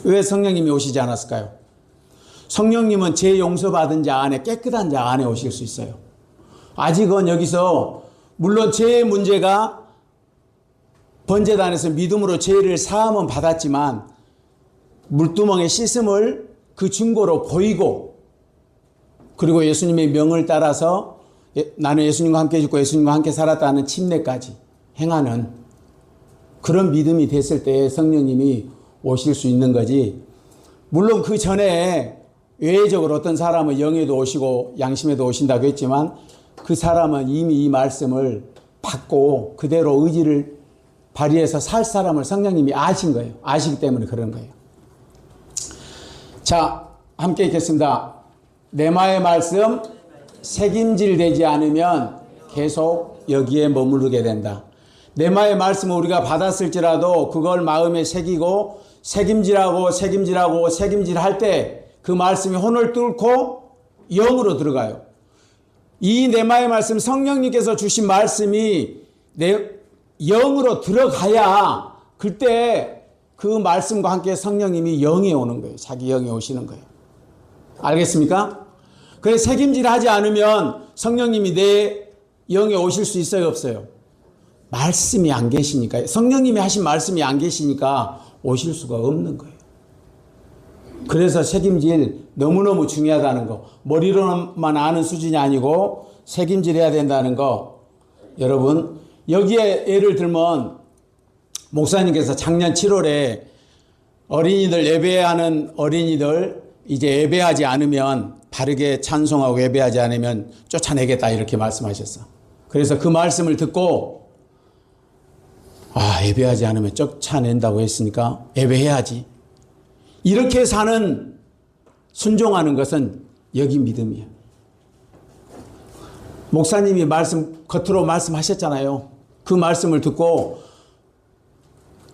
왜 성령님이 오시지 않았을까요? 성령님은 죄 용서받은 자 안에, 깨끗한 자 안에 오실 수 있어요. 아직은 여기서 물론 죄의 문제가 번제단에서 믿음으로 죄를 사함은 받았지만 물두멍에 씻음을 그 증거로 보이고, 그리고 예수님의 명을 따라서 나는 예수님과 함께 죽고 예수님과 함께 살았다는 침례까지 행하는 그런 믿음이 됐을 때 성령님이 오실 수 있는 거지. 물론 그 전에 외적으로 어떤 사람은 영에도 오시고 양심에도 오신다고 했지만 그 사람은 이미 이 말씀을 받고 그대로 의지를 발휘해서 살 사람을 성령님이 아신 거예요. 아시기 때문에 그런 거예요. 자, 함께 읽겠습니다. 레마의 말씀, 새김질되지 않으면 계속 여기에 머무르게 된다. 레마의 말씀을 우리가 받았을지라도 그걸 마음에 새기고 새김질할 때 그 말씀이 혼을 뚫고 영으로 들어가요. 이 레마의 말씀, 성령님께서 주신 말씀이 내 영으로 들어가야 그때 그 말씀과 함께 성령님이 영에 오는 거예요. 자기 영에 오시는 거예요. 알겠습니까? 그래서 새김질하지 않으면 성령님이 내 영에 오실 수 있어요, 없어요? 말씀이 안 계시니까, 성령님이 하신 말씀이 안 계시니까 오실 수가 없는 거예요. 그래서 새김질 너무너무 중요하다는 거, 머리로만 아는 수준이 아니고 새김질해야 된다는 거. 여러분, 여기에 예를 들면 목사님께서 작년 7월에 어린이들, 예배하는 어린이들 이제 예배하지 않으면, 바르게 찬송하고 예배하지 않으면 쫓아내겠다 이렇게 말씀하셨어. 그래서 그 말씀을 듣고 예배하지 않으면 쫓아낸다고 했으니까 예배해야지. 이렇게 사는, 순종하는 것은 여기 믿음이에요. 목사님이 겉으로 말씀하셨잖아요. 그 말씀을 듣고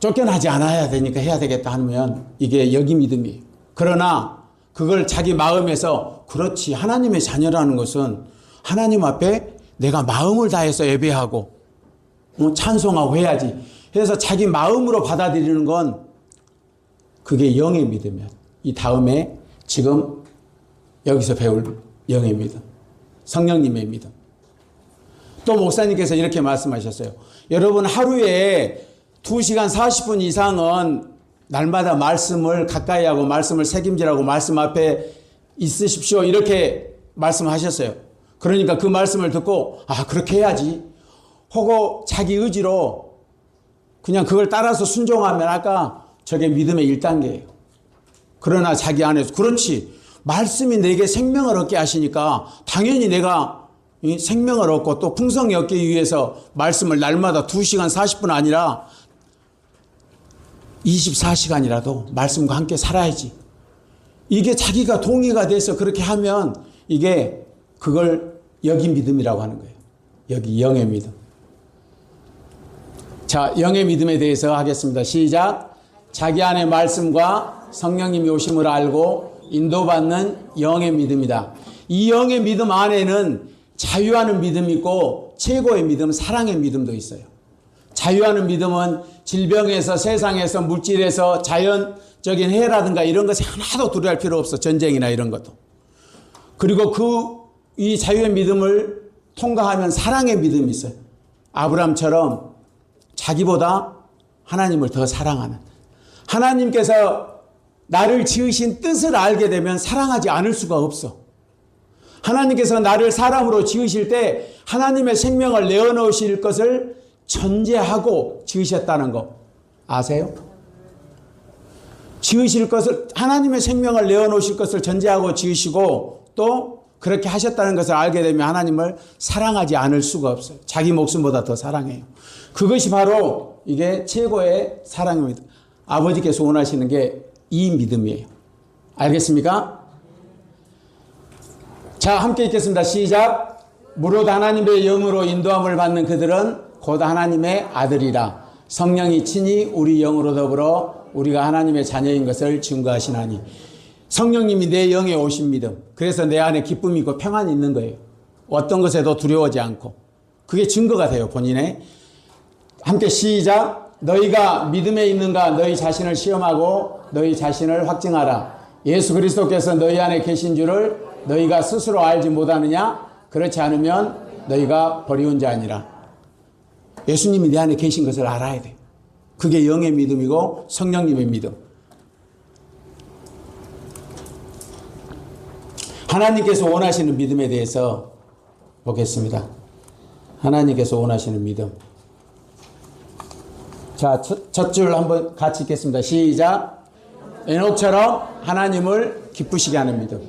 쫓겨나지 않아야 되니까 해야 되겠다 하면 이게 여기 믿음이에요. 그러나 그걸 자기 마음에서, 그렇지, 하나님의 자녀라는 것은 하나님 앞에 내가 마음을 다해서 예배하고 찬송하고 해야지 해서 자기 마음으로 받아들이는 건 그게 영의 믿음이야. 이 다음에 지금 여기서 배울 영의 믿음, 성령님의 믿음. 또 목사님께서 이렇게 말씀하셨어요. 여러분, 하루에 2시간 40분 이상은 날마다 말씀을 가까이 하고 말씀을 새김질하고 말씀 앞에 있으십시오, 이렇게 말씀하셨어요. 그러니까 그 말씀을 듣고 그렇게 해야지 하고 자기 의지로 그냥 그걸 따라서 순종하면 아까 저게 믿음의 1단계예요. 그러나 자기 안에서, 그렇지, 말씀이 내게 생명을 얻게 하시니까 당연히 내가 이 생명을 얻고 또 풍성히 얻기 위해서 말씀을 날마다 2시간 40분 아니라 24시간이라도 말씀과 함께 살아야지. 이게 자기가 동의가 돼서 그렇게 하면 이게 그걸 여기 믿음이라고 하는 거예요. 여기 영의 믿음. 자, 영의 믿음에 대해서 하겠습니다. 시작. 자기 안에 말씀과 성령님이 오심을 알고 인도받는 영의 믿음이다. 이 영의 믿음 안에는 자유하는 믿음이 있고 최고의 믿음, 사랑의 믿음도 있어요. 자유하는 믿음은 질병에서, 세상에서, 물질에서, 자연적인 해라든가 이런 것이 하나도 두려워할 필요 없어. 전쟁이나 이런 것도. 그리고 이 자유의 믿음을 통과하면 사랑의 믿음이 있어요. 아브라함처럼 자기보다 하나님을 더 사랑하는. 하나님께서 나를 지으신 뜻을 알게 되면 사랑하지 않을 수가 없어. 하나님께서 나를 사람으로 지으실 때 하나님의 생명을 내어놓으실 것을 전제하고 지으셨다는 거 아세요? 지으실 것을, 하나님의 생명을 내어놓으실 것을 전제하고 지으시고 또 그렇게 하셨다는 것을 알게 되면 하나님을 사랑하지 않을 수가 없어요. 자기 목숨보다 더 사랑해요. 그것이 바로 이게 최고의 사랑입니다. 아버지께서 원하시는 게 이 믿음이에요. 알겠습니까? 자, 함께 읽겠습니다. 시작. 무릇 하나님의 영으로 인도함을 받는 그들은 곧 하나님의 아들이라. 성령이 친히 우리 영으로 더불어 우리가 하나님의 자녀인 것을 증거하시나니. 성령님이 내 영에 오신 믿음. 그래서 내 안에 기쁨이 있고 평안이 있는 거예요. 어떤 것에도 두려워하지 않고. 그게 증거가 돼요, 본인의. 함께 시작. 너희가 믿음에 있는가 너희 자신을 시험하고 너희 자신을 확증하라. 예수 그리스도께서 너희 안에 계신 줄을 너희가 스스로 알지 못하느냐? 그렇지 않으면 너희가 버리운 자 아니라. 예수님이 내 안에 계신 것을 알아야 돼. 그게 영의 믿음이고 성령님의 믿음. 하나님께서 원하시는 믿음에 대해서 보겠습니다. 하나님께서 원하시는 믿음. 자, 첫 줄 한번 같이 읽겠습니다. 시작. 에녹처럼 하나님을 기쁘시게 하는 믿음.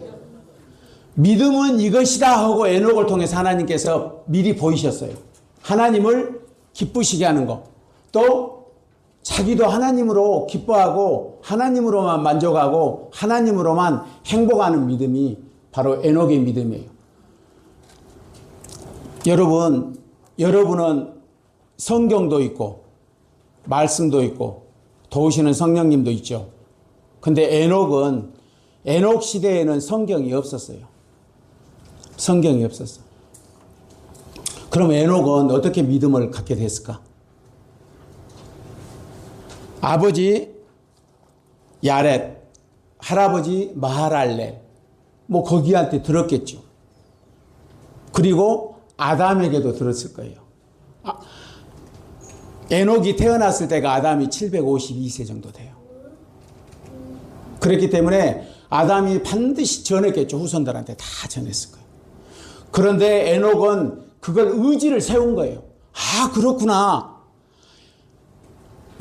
믿음은 이것이다 하고 에녹을 통해서 하나님께서 미리 보이셨어요. 하나님을 기쁘시게 하는 것. 또 자기도 하나님으로 기뻐하고 하나님으로만 만족하고 하나님으로만 행복하는 믿음이 바로 에녹의 믿음이에요. 여러분은 성경도 있고 말씀도 있고 도우시는 성령님도 있죠. 근데 에녹 시대에는 성경이 없었어요. 성경이 없었어. 그럼 에녹은 어떻게 믿음을 갖게 됐을까? 아버지 야렛, 할아버지 마하랄렐, 뭐 거기한테 들었겠죠. 그리고 아담에게도 들었을 거예요. 에녹이 태어났을 때가 아담이 752세 정도 돼요. 그렇기 때문에 아담이 반드시 전했겠죠. 후손들한테 다 전했을 거예요. 그런데 에녹은 그걸 의지를 세운 거예요. 아, 그렇구나.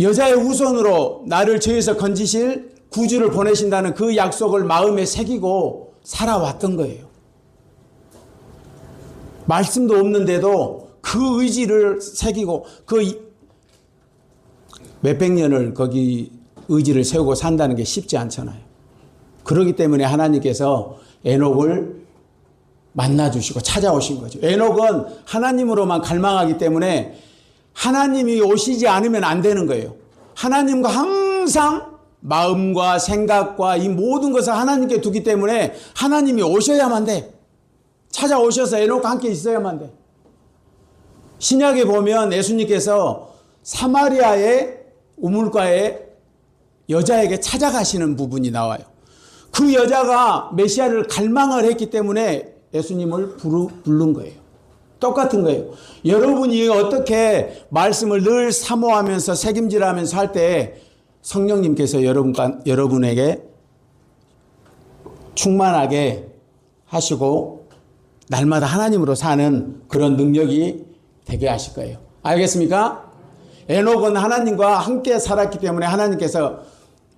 여자의 후손으로 나를 죄에서 건지실 구주를 보내신다는 그 약속을 마음에 새기고 살아왔던 거예요. 말씀도 없는데도 그 의지를 새기고 그 몇백 년을 거기 의지를 세우고 산다는 게 쉽지 않잖아요. 그렇기 때문에 하나님께서 에녹을 만나주시고 찾아오신 거죠. 에녹은 하나님으로만 갈망하기 때문에 하나님이 오시지 않으면 안 되는 거예요. 하나님과 항상 마음과 생각과 이 모든 것을 하나님께 두기 때문에 하나님이 오셔야만 돼. 찾아오셔서 에녹과 함께 있어야만 돼. 신약에 보면 예수님께서 사마리아의 우물가에 여자에게 찾아가시는 부분이 나와요. 그 여자가 메시아를 갈망을 했기 때문에 예수님을 부른 거예요. 똑같은 거예요. 여러분이 어떻게 말씀을 늘 사모하면서 책임질하면서 할 때 성령님께서 여러분에게 충만하게 하시고 날마다 하나님으로 사는 그런 능력이 되게 하실 거예요. 알겠습니까? 에녹은 하나님과 함께 살았기 때문에 하나님께서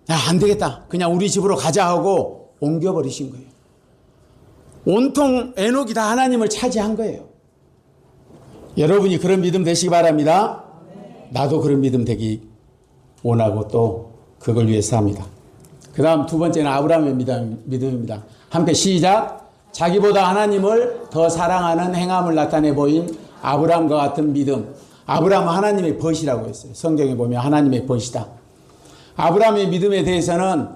안 되겠다. 그냥 우리 집으로 가자 하고 옮겨버리신 거예요. 온통 에녹이 다 하나님을 차지한 거예요. 여러분이 그런 믿음 되시기 바랍니다. 나도 그런 믿음 되기 원하고 또 그걸 위해서 합니다. 그 다음 두 번째는 아브라함의 믿음입니다. 함께 시작. 자기보다 하나님을 더 사랑하는 행함을 나타내 보인 아브라함과 같은 믿음. 아브라함은 하나님의 벗이라고 했어요. 성경에 보면 하나님의 벗이다. 아브라함의 믿음에 대해서는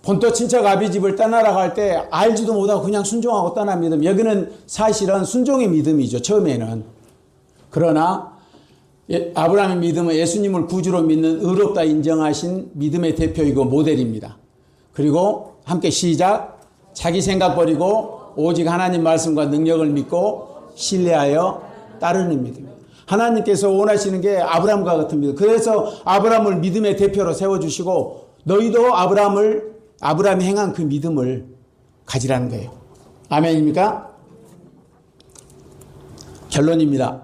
본토 친척 아비집을 떠나라고 할 때 알지도 못하고 그냥 순종하고 떠난 믿음. 여기는 사실은 순종의 믿음이죠. 처음에는. 그러나 아브라함의 믿음은 예수님을 구주로 믿는 의롭다 인정하신 믿음의 대표이고 모델입니다. 그리고 함께 시작. 자기 생각 버리고 오직 하나님 말씀과 능력을 믿고 신뢰하여 따르는 믿음입니다. 하나님께서 원하시는 게 아브라함과 같은 믿음. 그래서 아브라함을 믿음의 대표로 세워주시고 너희도 아브라함이 행한 그 믿음을 가지라는 거예요. 아멘입니까? 결론입니다.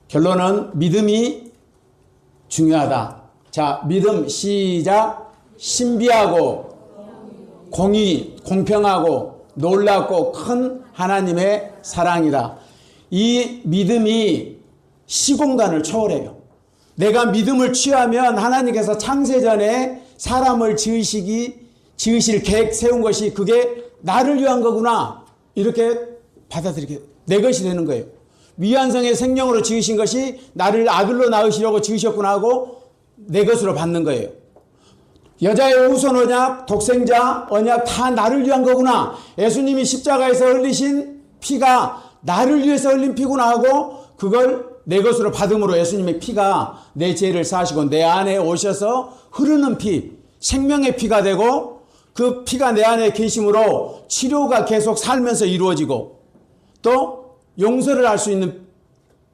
결론은 믿음이 중요하다. 자, 믿음 시작. 신비하고 공평하고 놀랍고 큰 하나님의 사랑이다. 이 믿음이 시공간을 초월해요. 내가 믿음을 취하면 하나님께서 창세전에 사람을 지으실 계획 세운 것이 그게 나를 위한 거구나. 이렇게 받아들이게 내 것이 되는 거예요. 미완성의 생명으로 지으신 것이 나를 아들로 낳으시려고 지으셨구나 하고 내 것으로 받는 거예요. 여자의 우선 언약, 독생자 언약 다 나를 위한 거구나. 예수님이 십자가에서 흘리신 피가 나를 위해서 흘린 피구나 하고 그걸 내 것으로 받음으로 예수님의 피가 내 죄를 사하시고 내 안에 오셔서 흐르는 피, 생명의 피가 되고 그 피가 내 안에 계심으로 치료가 계속 살면서 이루어지고 또 용서를 할 수 있는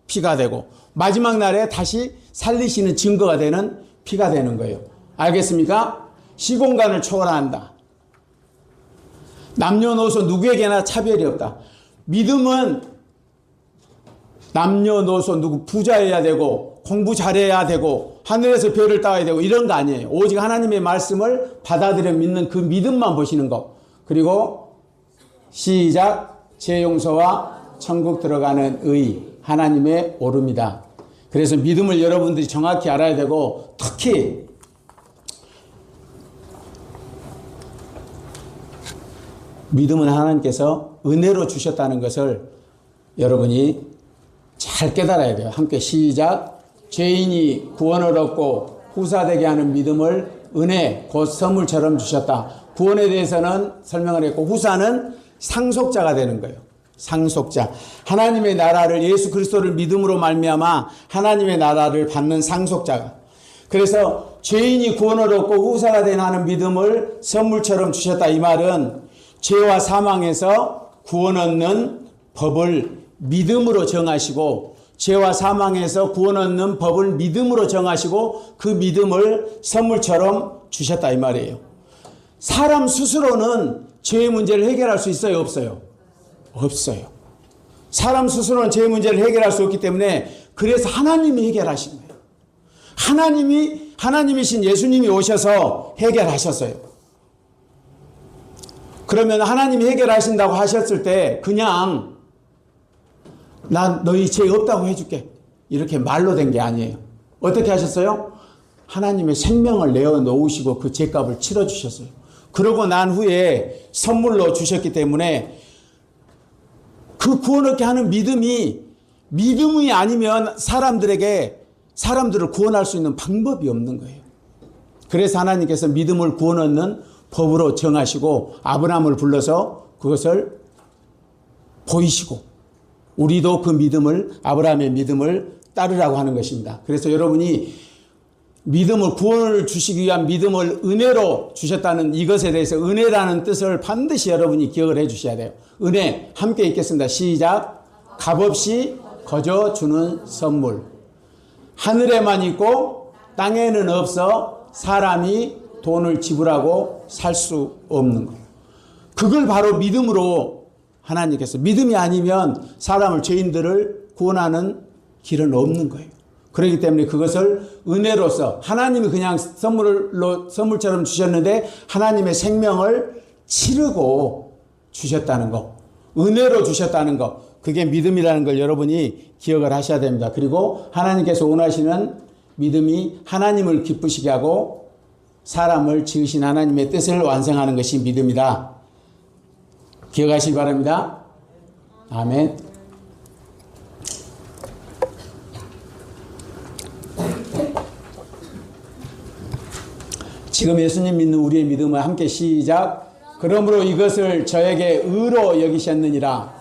피가 되고 마지막 날에 다시 살리시는 증거가 되는 피가 되는 거예요. 알겠습니까? 시공간을 초월한다. 남녀노소 누구에게나 차별이 없다. 믿음은 남녀노소 누구 부자여야 되고 공부 잘해야 되고 하늘에서 별을 따야 되고 이런 거 아니에요. 오직 하나님의 말씀을 받아들여 믿는 그 믿음만 보시는 거. 그리고 시작. 죄 용서와 천국 들어가는 의 하나님의 오름이다. 그래서 믿음을 여러분들이 정확히 알아야 되고 특히 믿음은 하나님께서 은혜로 주셨다는 것을 여러분이 잘 깨달아야 돼요. 함께 시작. 죄인이 구원을 얻고 후사되게 하는 믿음을 은혜 곧 선물처럼 주셨다. 구원에 대해서는 설명을 했고 후사는 상속자가 되는 거예요. 상속자. 하나님의 나라를 예수 그리스도를 믿음으로 말미암아 하나님의 나라를 받는 상속자가. 그래서 죄인이 구원을 얻고 후사가 되는 하는 믿음을 선물처럼 주셨다. 이 말은 죄와 사망에서 구원 얻는 법을 믿음으로 정하시고 죄와 사망에서 구원 얻는 법을 믿음으로 정하시고 그 믿음을 선물처럼 주셨다 이 말이에요. 사람 스스로는 죄의 문제를 해결할 수 있어요? 없어요? 없어요. 사람 스스로는 죄의 문제를 해결할 수 없기 때문에 그래서 하나님이 해결하신 거예요. 하나님이신 예수님이 오셔서 해결하셨어요. 그러면 하나님이 해결하신다고 하셨을 때 그냥 난 너희 죄 없다고 해줄게 이렇게 말로 된 게 아니에요. 어떻게 하셨어요? 하나님의 생명을 내어 놓으시고 그 죄값을 치러주셨어요. 그러고 난 후에 선물로 주셨기 때문에 그 구원 얻게 하는 믿음이 아니면 사람들을 구원할 수 있는 방법이 없는 거예요. 그래서 하나님께서 믿음을 구원 얻는 법으로 정하시고 아브라함을 불러서 그것을 보이시고 우리도 그 믿음을 아브라함의 믿음을 따르라고 하는 것입니다. 그래서 여러분이 믿음을 구원을 주시기 위한 믿음을 은혜로 주셨다는 이것에 대해서 은혜라는 뜻을 반드시 여러분이 기억을 해 주셔야 돼요. 은혜 함께 읽겠습니다. 시작. 값없이 거저 주는 선물. 하늘에만 있고 땅에는 없어 사람이 돈을 지불하고 살 수 없는 것. 그걸 바로 믿음으로 하나님께서 믿음이 아니면 사람을 죄인들을 구원하는 길은 없는 거예요. 그렇기 때문에 그것을 은혜로서 하나님이 그냥 선물처럼 주셨는데 하나님의 생명을 치르고 주셨다는 것. 은혜로 주셨다는 것. 그게 믿음이라는 걸 여러분이 기억을 하셔야 됩니다. 그리고 하나님께서 원하시는 믿음이 하나님을 기쁘시게 하고 사람을 지으신 하나님의 뜻을 완성하는 것이 믿음이다. 기억하시기 바랍니다. 아멘. 지금 예수님 믿는 우리의 믿음을 함께 시작. 그러므로 이것을 저에게 의로 여기셨느니라.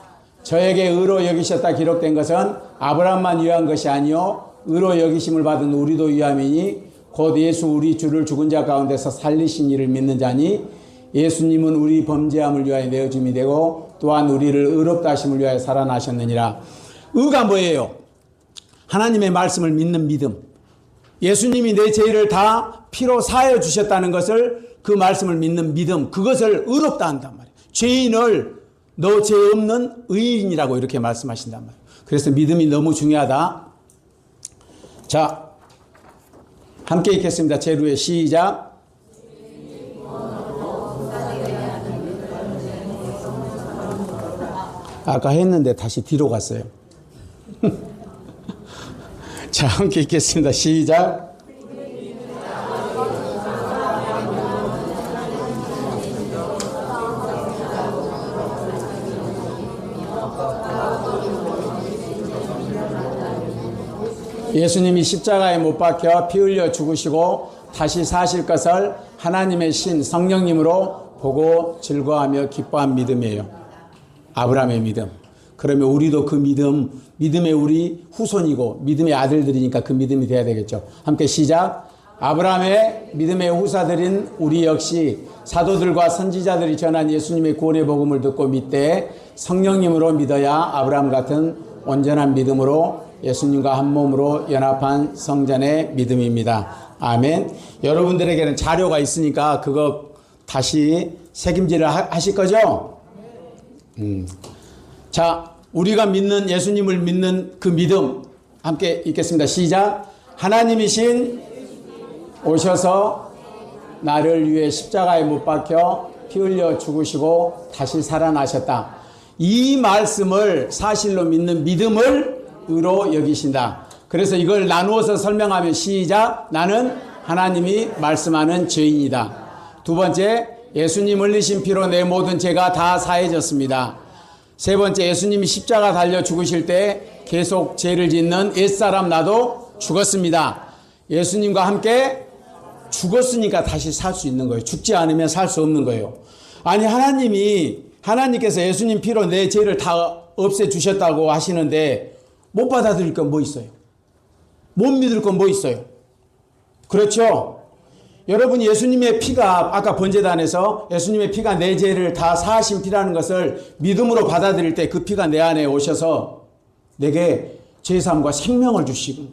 저에게 의로 여기셨다 기록된 것은 아브라함만 위한 것이 아니요 의로 여기심을 받은 우리도 위함이니 곧 예수 우리 주를 죽은 자 가운데서 살리신 이를 믿는 자니 예수님은 우리 범죄함을 위하여 내어줌이 되고 또한 우리를 의롭다 하심을 위하여 살아나셨느니라. 의가 뭐예요? 하나님의 말씀을 믿는 믿음. 예수님이 내 죄를 다 피로 사하여 주셨다는 것을 그 말씀을 믿는 믿음. 그것을 의롭다 한단 말이에요. 죄인을 너 죄 없는 의인이라고 이렇게 말씀하신단 말이에요. 그래서 믿음이 너무 중요하다. 자, 함께 읽겠습니다. 제루의 시작. 아까 했는데 다시 뒤로 갔어요. 자, 함께 읽겠습니다. 시작. 예수님이 십자가에 못 박혀 피 흘려 죽으시고 다시 사실 것을 하나님의 신 성령님으로 보고 즐거워하며 기뻐한 믿음이에요. 아브라함의 믿음. 그러면 우리도 그 믿음의 우리 후손이고 믿음의 아들들이니까 그 믿음이 돼야 되겠죠. 함께 시작. 아브라함의 믿음의 후사들인 우리 역시 사도들과 선지자들이 전한 예수님의 구원의 복음을 듣고 믿되 성령님으로 믿어야 아브라함 같은 온전한 믿음으로 예수님과 한 몸으로 연합한 성전의 믿음입니다. 아멘. 여러분들에게는 자료가 있으니까 그거 다시 책임질을 하실 거죠? 자, 우리가 믿는 예수님을 믿는 그 믿음 함께 읽겠습니다. 시작. 하나님이신 오셔서 나를 위해 십자가에 못 박혀 피 흘려 죽으시고 다시 살아나셨다. 이 말씀을 사실로 믿는 믿음을 의로 여기신다. 그래서 이걸 나누어서 설명하면 시작. 나는 하나님이 말씀하는 죄인이다. 두 번째, 예수님 흘리신 피로 내 모든 죄가 다 사해졌습니다. 세 번째, 예수님이 십자가 달려 죽으실 때 계속 죄를 짓는 옛사람 나도 죽었습니다. 예수님과 함께 죽었으니까 다시 살 수 있는 거예요. 죽지 않으면 살 수 없는 거예요. 아니, 하나님께서 예수님 피로 내 죄를 다 없애주셨다고 하시는데 못 받아들일 건 뭐 있어요? 못 믿을 건 뭐 있어요? 그렇죠? 여러분, 예수님의 피가 아까 번제단에서 예수님의 피가 내 죄를 다 사하신 피라는 것을 믿음으로 받아들일 때 그 피가 내 안에 오셔서 내게 죄사함과 생명을 주시고,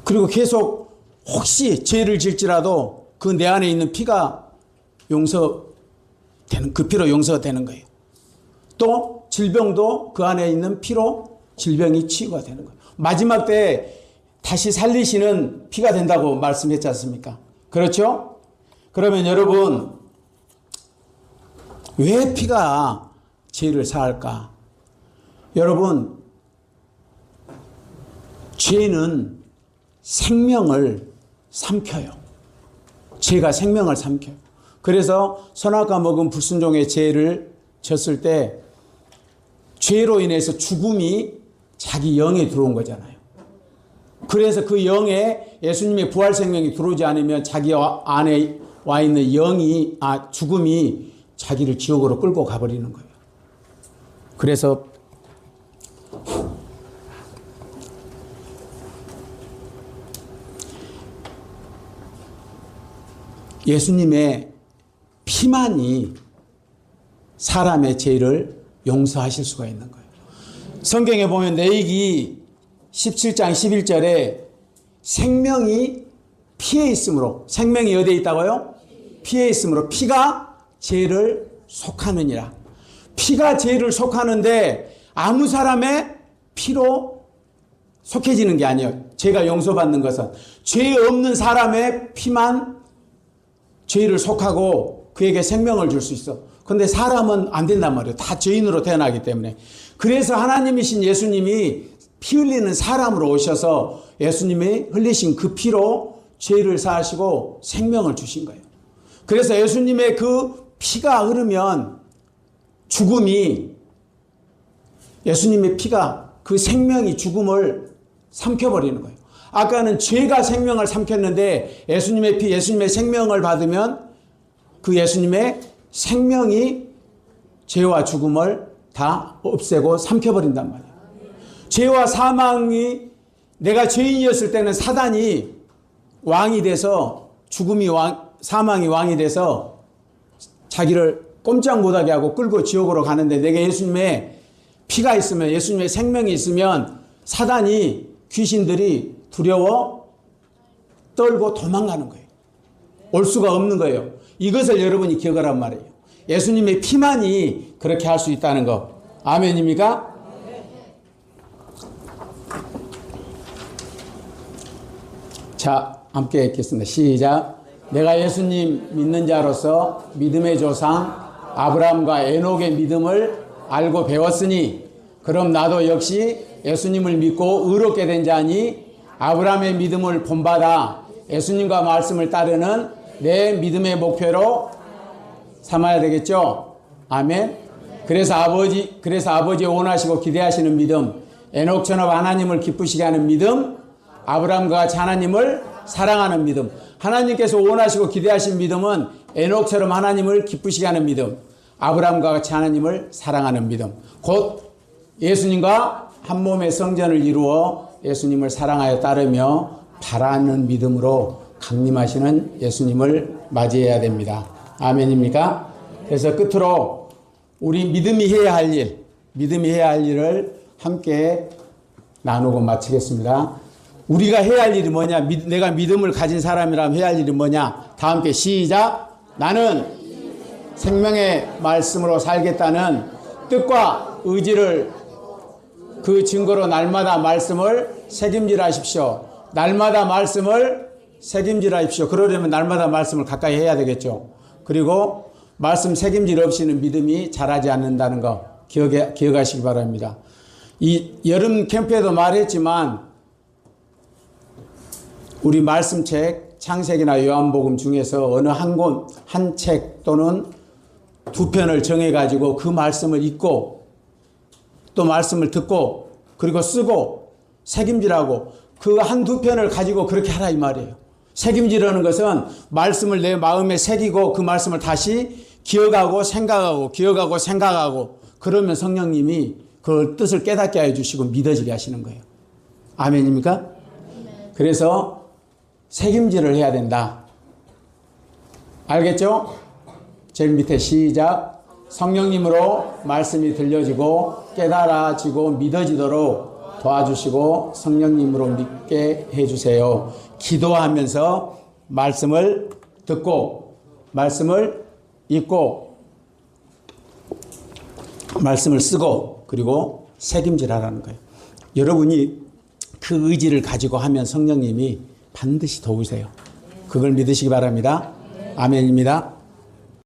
그리고 계속 혹시 죄를 질지라도 그 내 안에 있는 피가 용서되는, 그 피로 용서되는 거예요. 또 질병도 그 안에 있는 피로 질병이 치유가 되는 거예요. 마지막 때 다시 살리시는 피가 된다고 말씀했지 않습니까? 그렇죠? 그러면 여러분, 왜 피가 죄를 사할까? 여러분, 죄는 생명을 삼켜요. 죄가 생명을 삼켜요. 그래서 선악과 먹은 불순종의 죄를 졌을 때 죄로 인해서 죽음이 자기 영에 들어온 거잖아요. 그래서 그 영에 예수님의 부활 생명이 들어오지 않으면 자기 안에 와 있는 죽음이 자기를 지옥으로 끌고 가버리는 거예요. 그래서 예수님의 피만이 사람의 죄를 용서하실 수가 있는 거예요. 성경에 보면 레위기 17장 11절에 생명이 피에 있으므로, 생명이 어디에 있다고요? 피에 있으므로 피가 죄를 속하느니라. 피가 죄를 속하는데 아무 사람의 피로 속해지는 게 아니에요. 죄가 용서받는 것은 죄 없는 사람의 피만 죄를 속하고 그에게 생명을 줄 수 있어. 근데 사람은 안 된단 말이에요. 다 죄인으로 태어나기 때문에. 그래서 하나님이신 예수님이 피 흘리는 사람으로 오셔서 예수님이 흘리신 그 피로 죄를 사하시고 생명을 주신 거예요. 그래서 예수님의 그 피가 흐르면 죽음이, 예수님의 피가 그 생명이 죽음을 삼켜버리는 거예요. 아까는 죄가 생명을 삼켰는데 예수님의 피, 예수님의 생명을 받으면 그 예수님의 생명이 죄와 죽음을 다 없애고 삼켜버린단 말이에요. 죄와 사망이, 내가 죄인이었을 때는 사단이 왕이 돼서, 사망이 왕이 돼서 자기를 꼼짝 못하게 하고 끌고 지옥으로 가는데, 내게 예수님의 피가 있으면, 예수님의 생명이 있으면 사단이, 귀신들이 두려워 떨고 도망가는 거예요. 올 수가 없는 거예요. 이것을 여러분이 기억하란 말이에요. 예수님의 피만이 그렇게 할 수 있다는 거. 아멘입니까? 자, 함께 읽겠습니다. 시작. 내가 예수님 믿는 자로서 믿음의 조상 아브라함과 에녹의 믿음을 알고 배웠으니 그럼 나도 역시 예수님을 믿고 의롭게 된 자니 아브라함의 믿음을 본받아 예수님과 말씀을 따르는 내 믿음의 목표로 삼아야 되겠죠. 아멘. 그래서 아버지 원하시고 기대하시는 믿음, 에녹처럼 하나님을 기쁘시게 하는 믿음, 아브라함과 같이 하나님을 사랑하는 믿음. 하나님께서 원하시고 기대하신 믿음은 에녹처럼 하나님을 기쁘시게 하는 믿음, 아브라함과 같이 하나님을 사랑하는 믿음. 곧 예수님과 한 몸의 성전을 이루어 예수님을 사랑하여 따르며 바라는 믿음으로 강림하시는 예수님을 맞이해야 됩니다. 아멘입니까? 그래서 끝으로 우리 믿음이 해야 할 일을 함께 나누고 마치겠습니다. 우리가 해야 할 일이 뭐냐? 내가 믿음을 가진 사람이라면 해야 할 일이 뭐냐? 다 함께 시작. 나는 생명의 말씀으로 살겠다는 뜻과 의지를 그 증거로 날마다 말씀을 새김질하십시오. 날마다 말씀을 새김질하십시오. 그러려면 날마다 말씀을 가까이 해야 되겠죠. 그리고 말씀 새김질 없이는 믿음이 자라지 않는다는 거 기억하시기 바랍니다. 이 여름 캠프에도 말했지만 우리 말씀책 창세기나 요한복음 중에서 어느 한 책 또는 두 편을 정해가지고 그 말씀을 읽고 또 말씀을 듣고 그리고 쓰고 새김질하고 그 한두 편을 가지고 그렇게 하라 이 말이에요. 새김질하는 것은 말씀을 내 마음에 새기고 그 말씀을 다시 기억하고 생각하고 그러면 성령님이 그 뜻을 깨닫게 해주시고 믿어지게 하시는 거예요. 아멘입니까? 그래서 새김질을 해야 된다. 알겠죠? 제일 밑에 시작. 성령님으로 말씀이 들려지고 깨달아지고 믿어지도록 도와주시고 성령님으로 믿게 해주세요. 기도하면서 말씀을 듣고 말씀을 읽고 말씀을 쓰고 그리고 새김질하라는 거예요. 여러분이 그 의지를 가지고 하면 성령님이 반드시 도우세요. 그걸 믿으시기 바랍니다. 아멘입니다.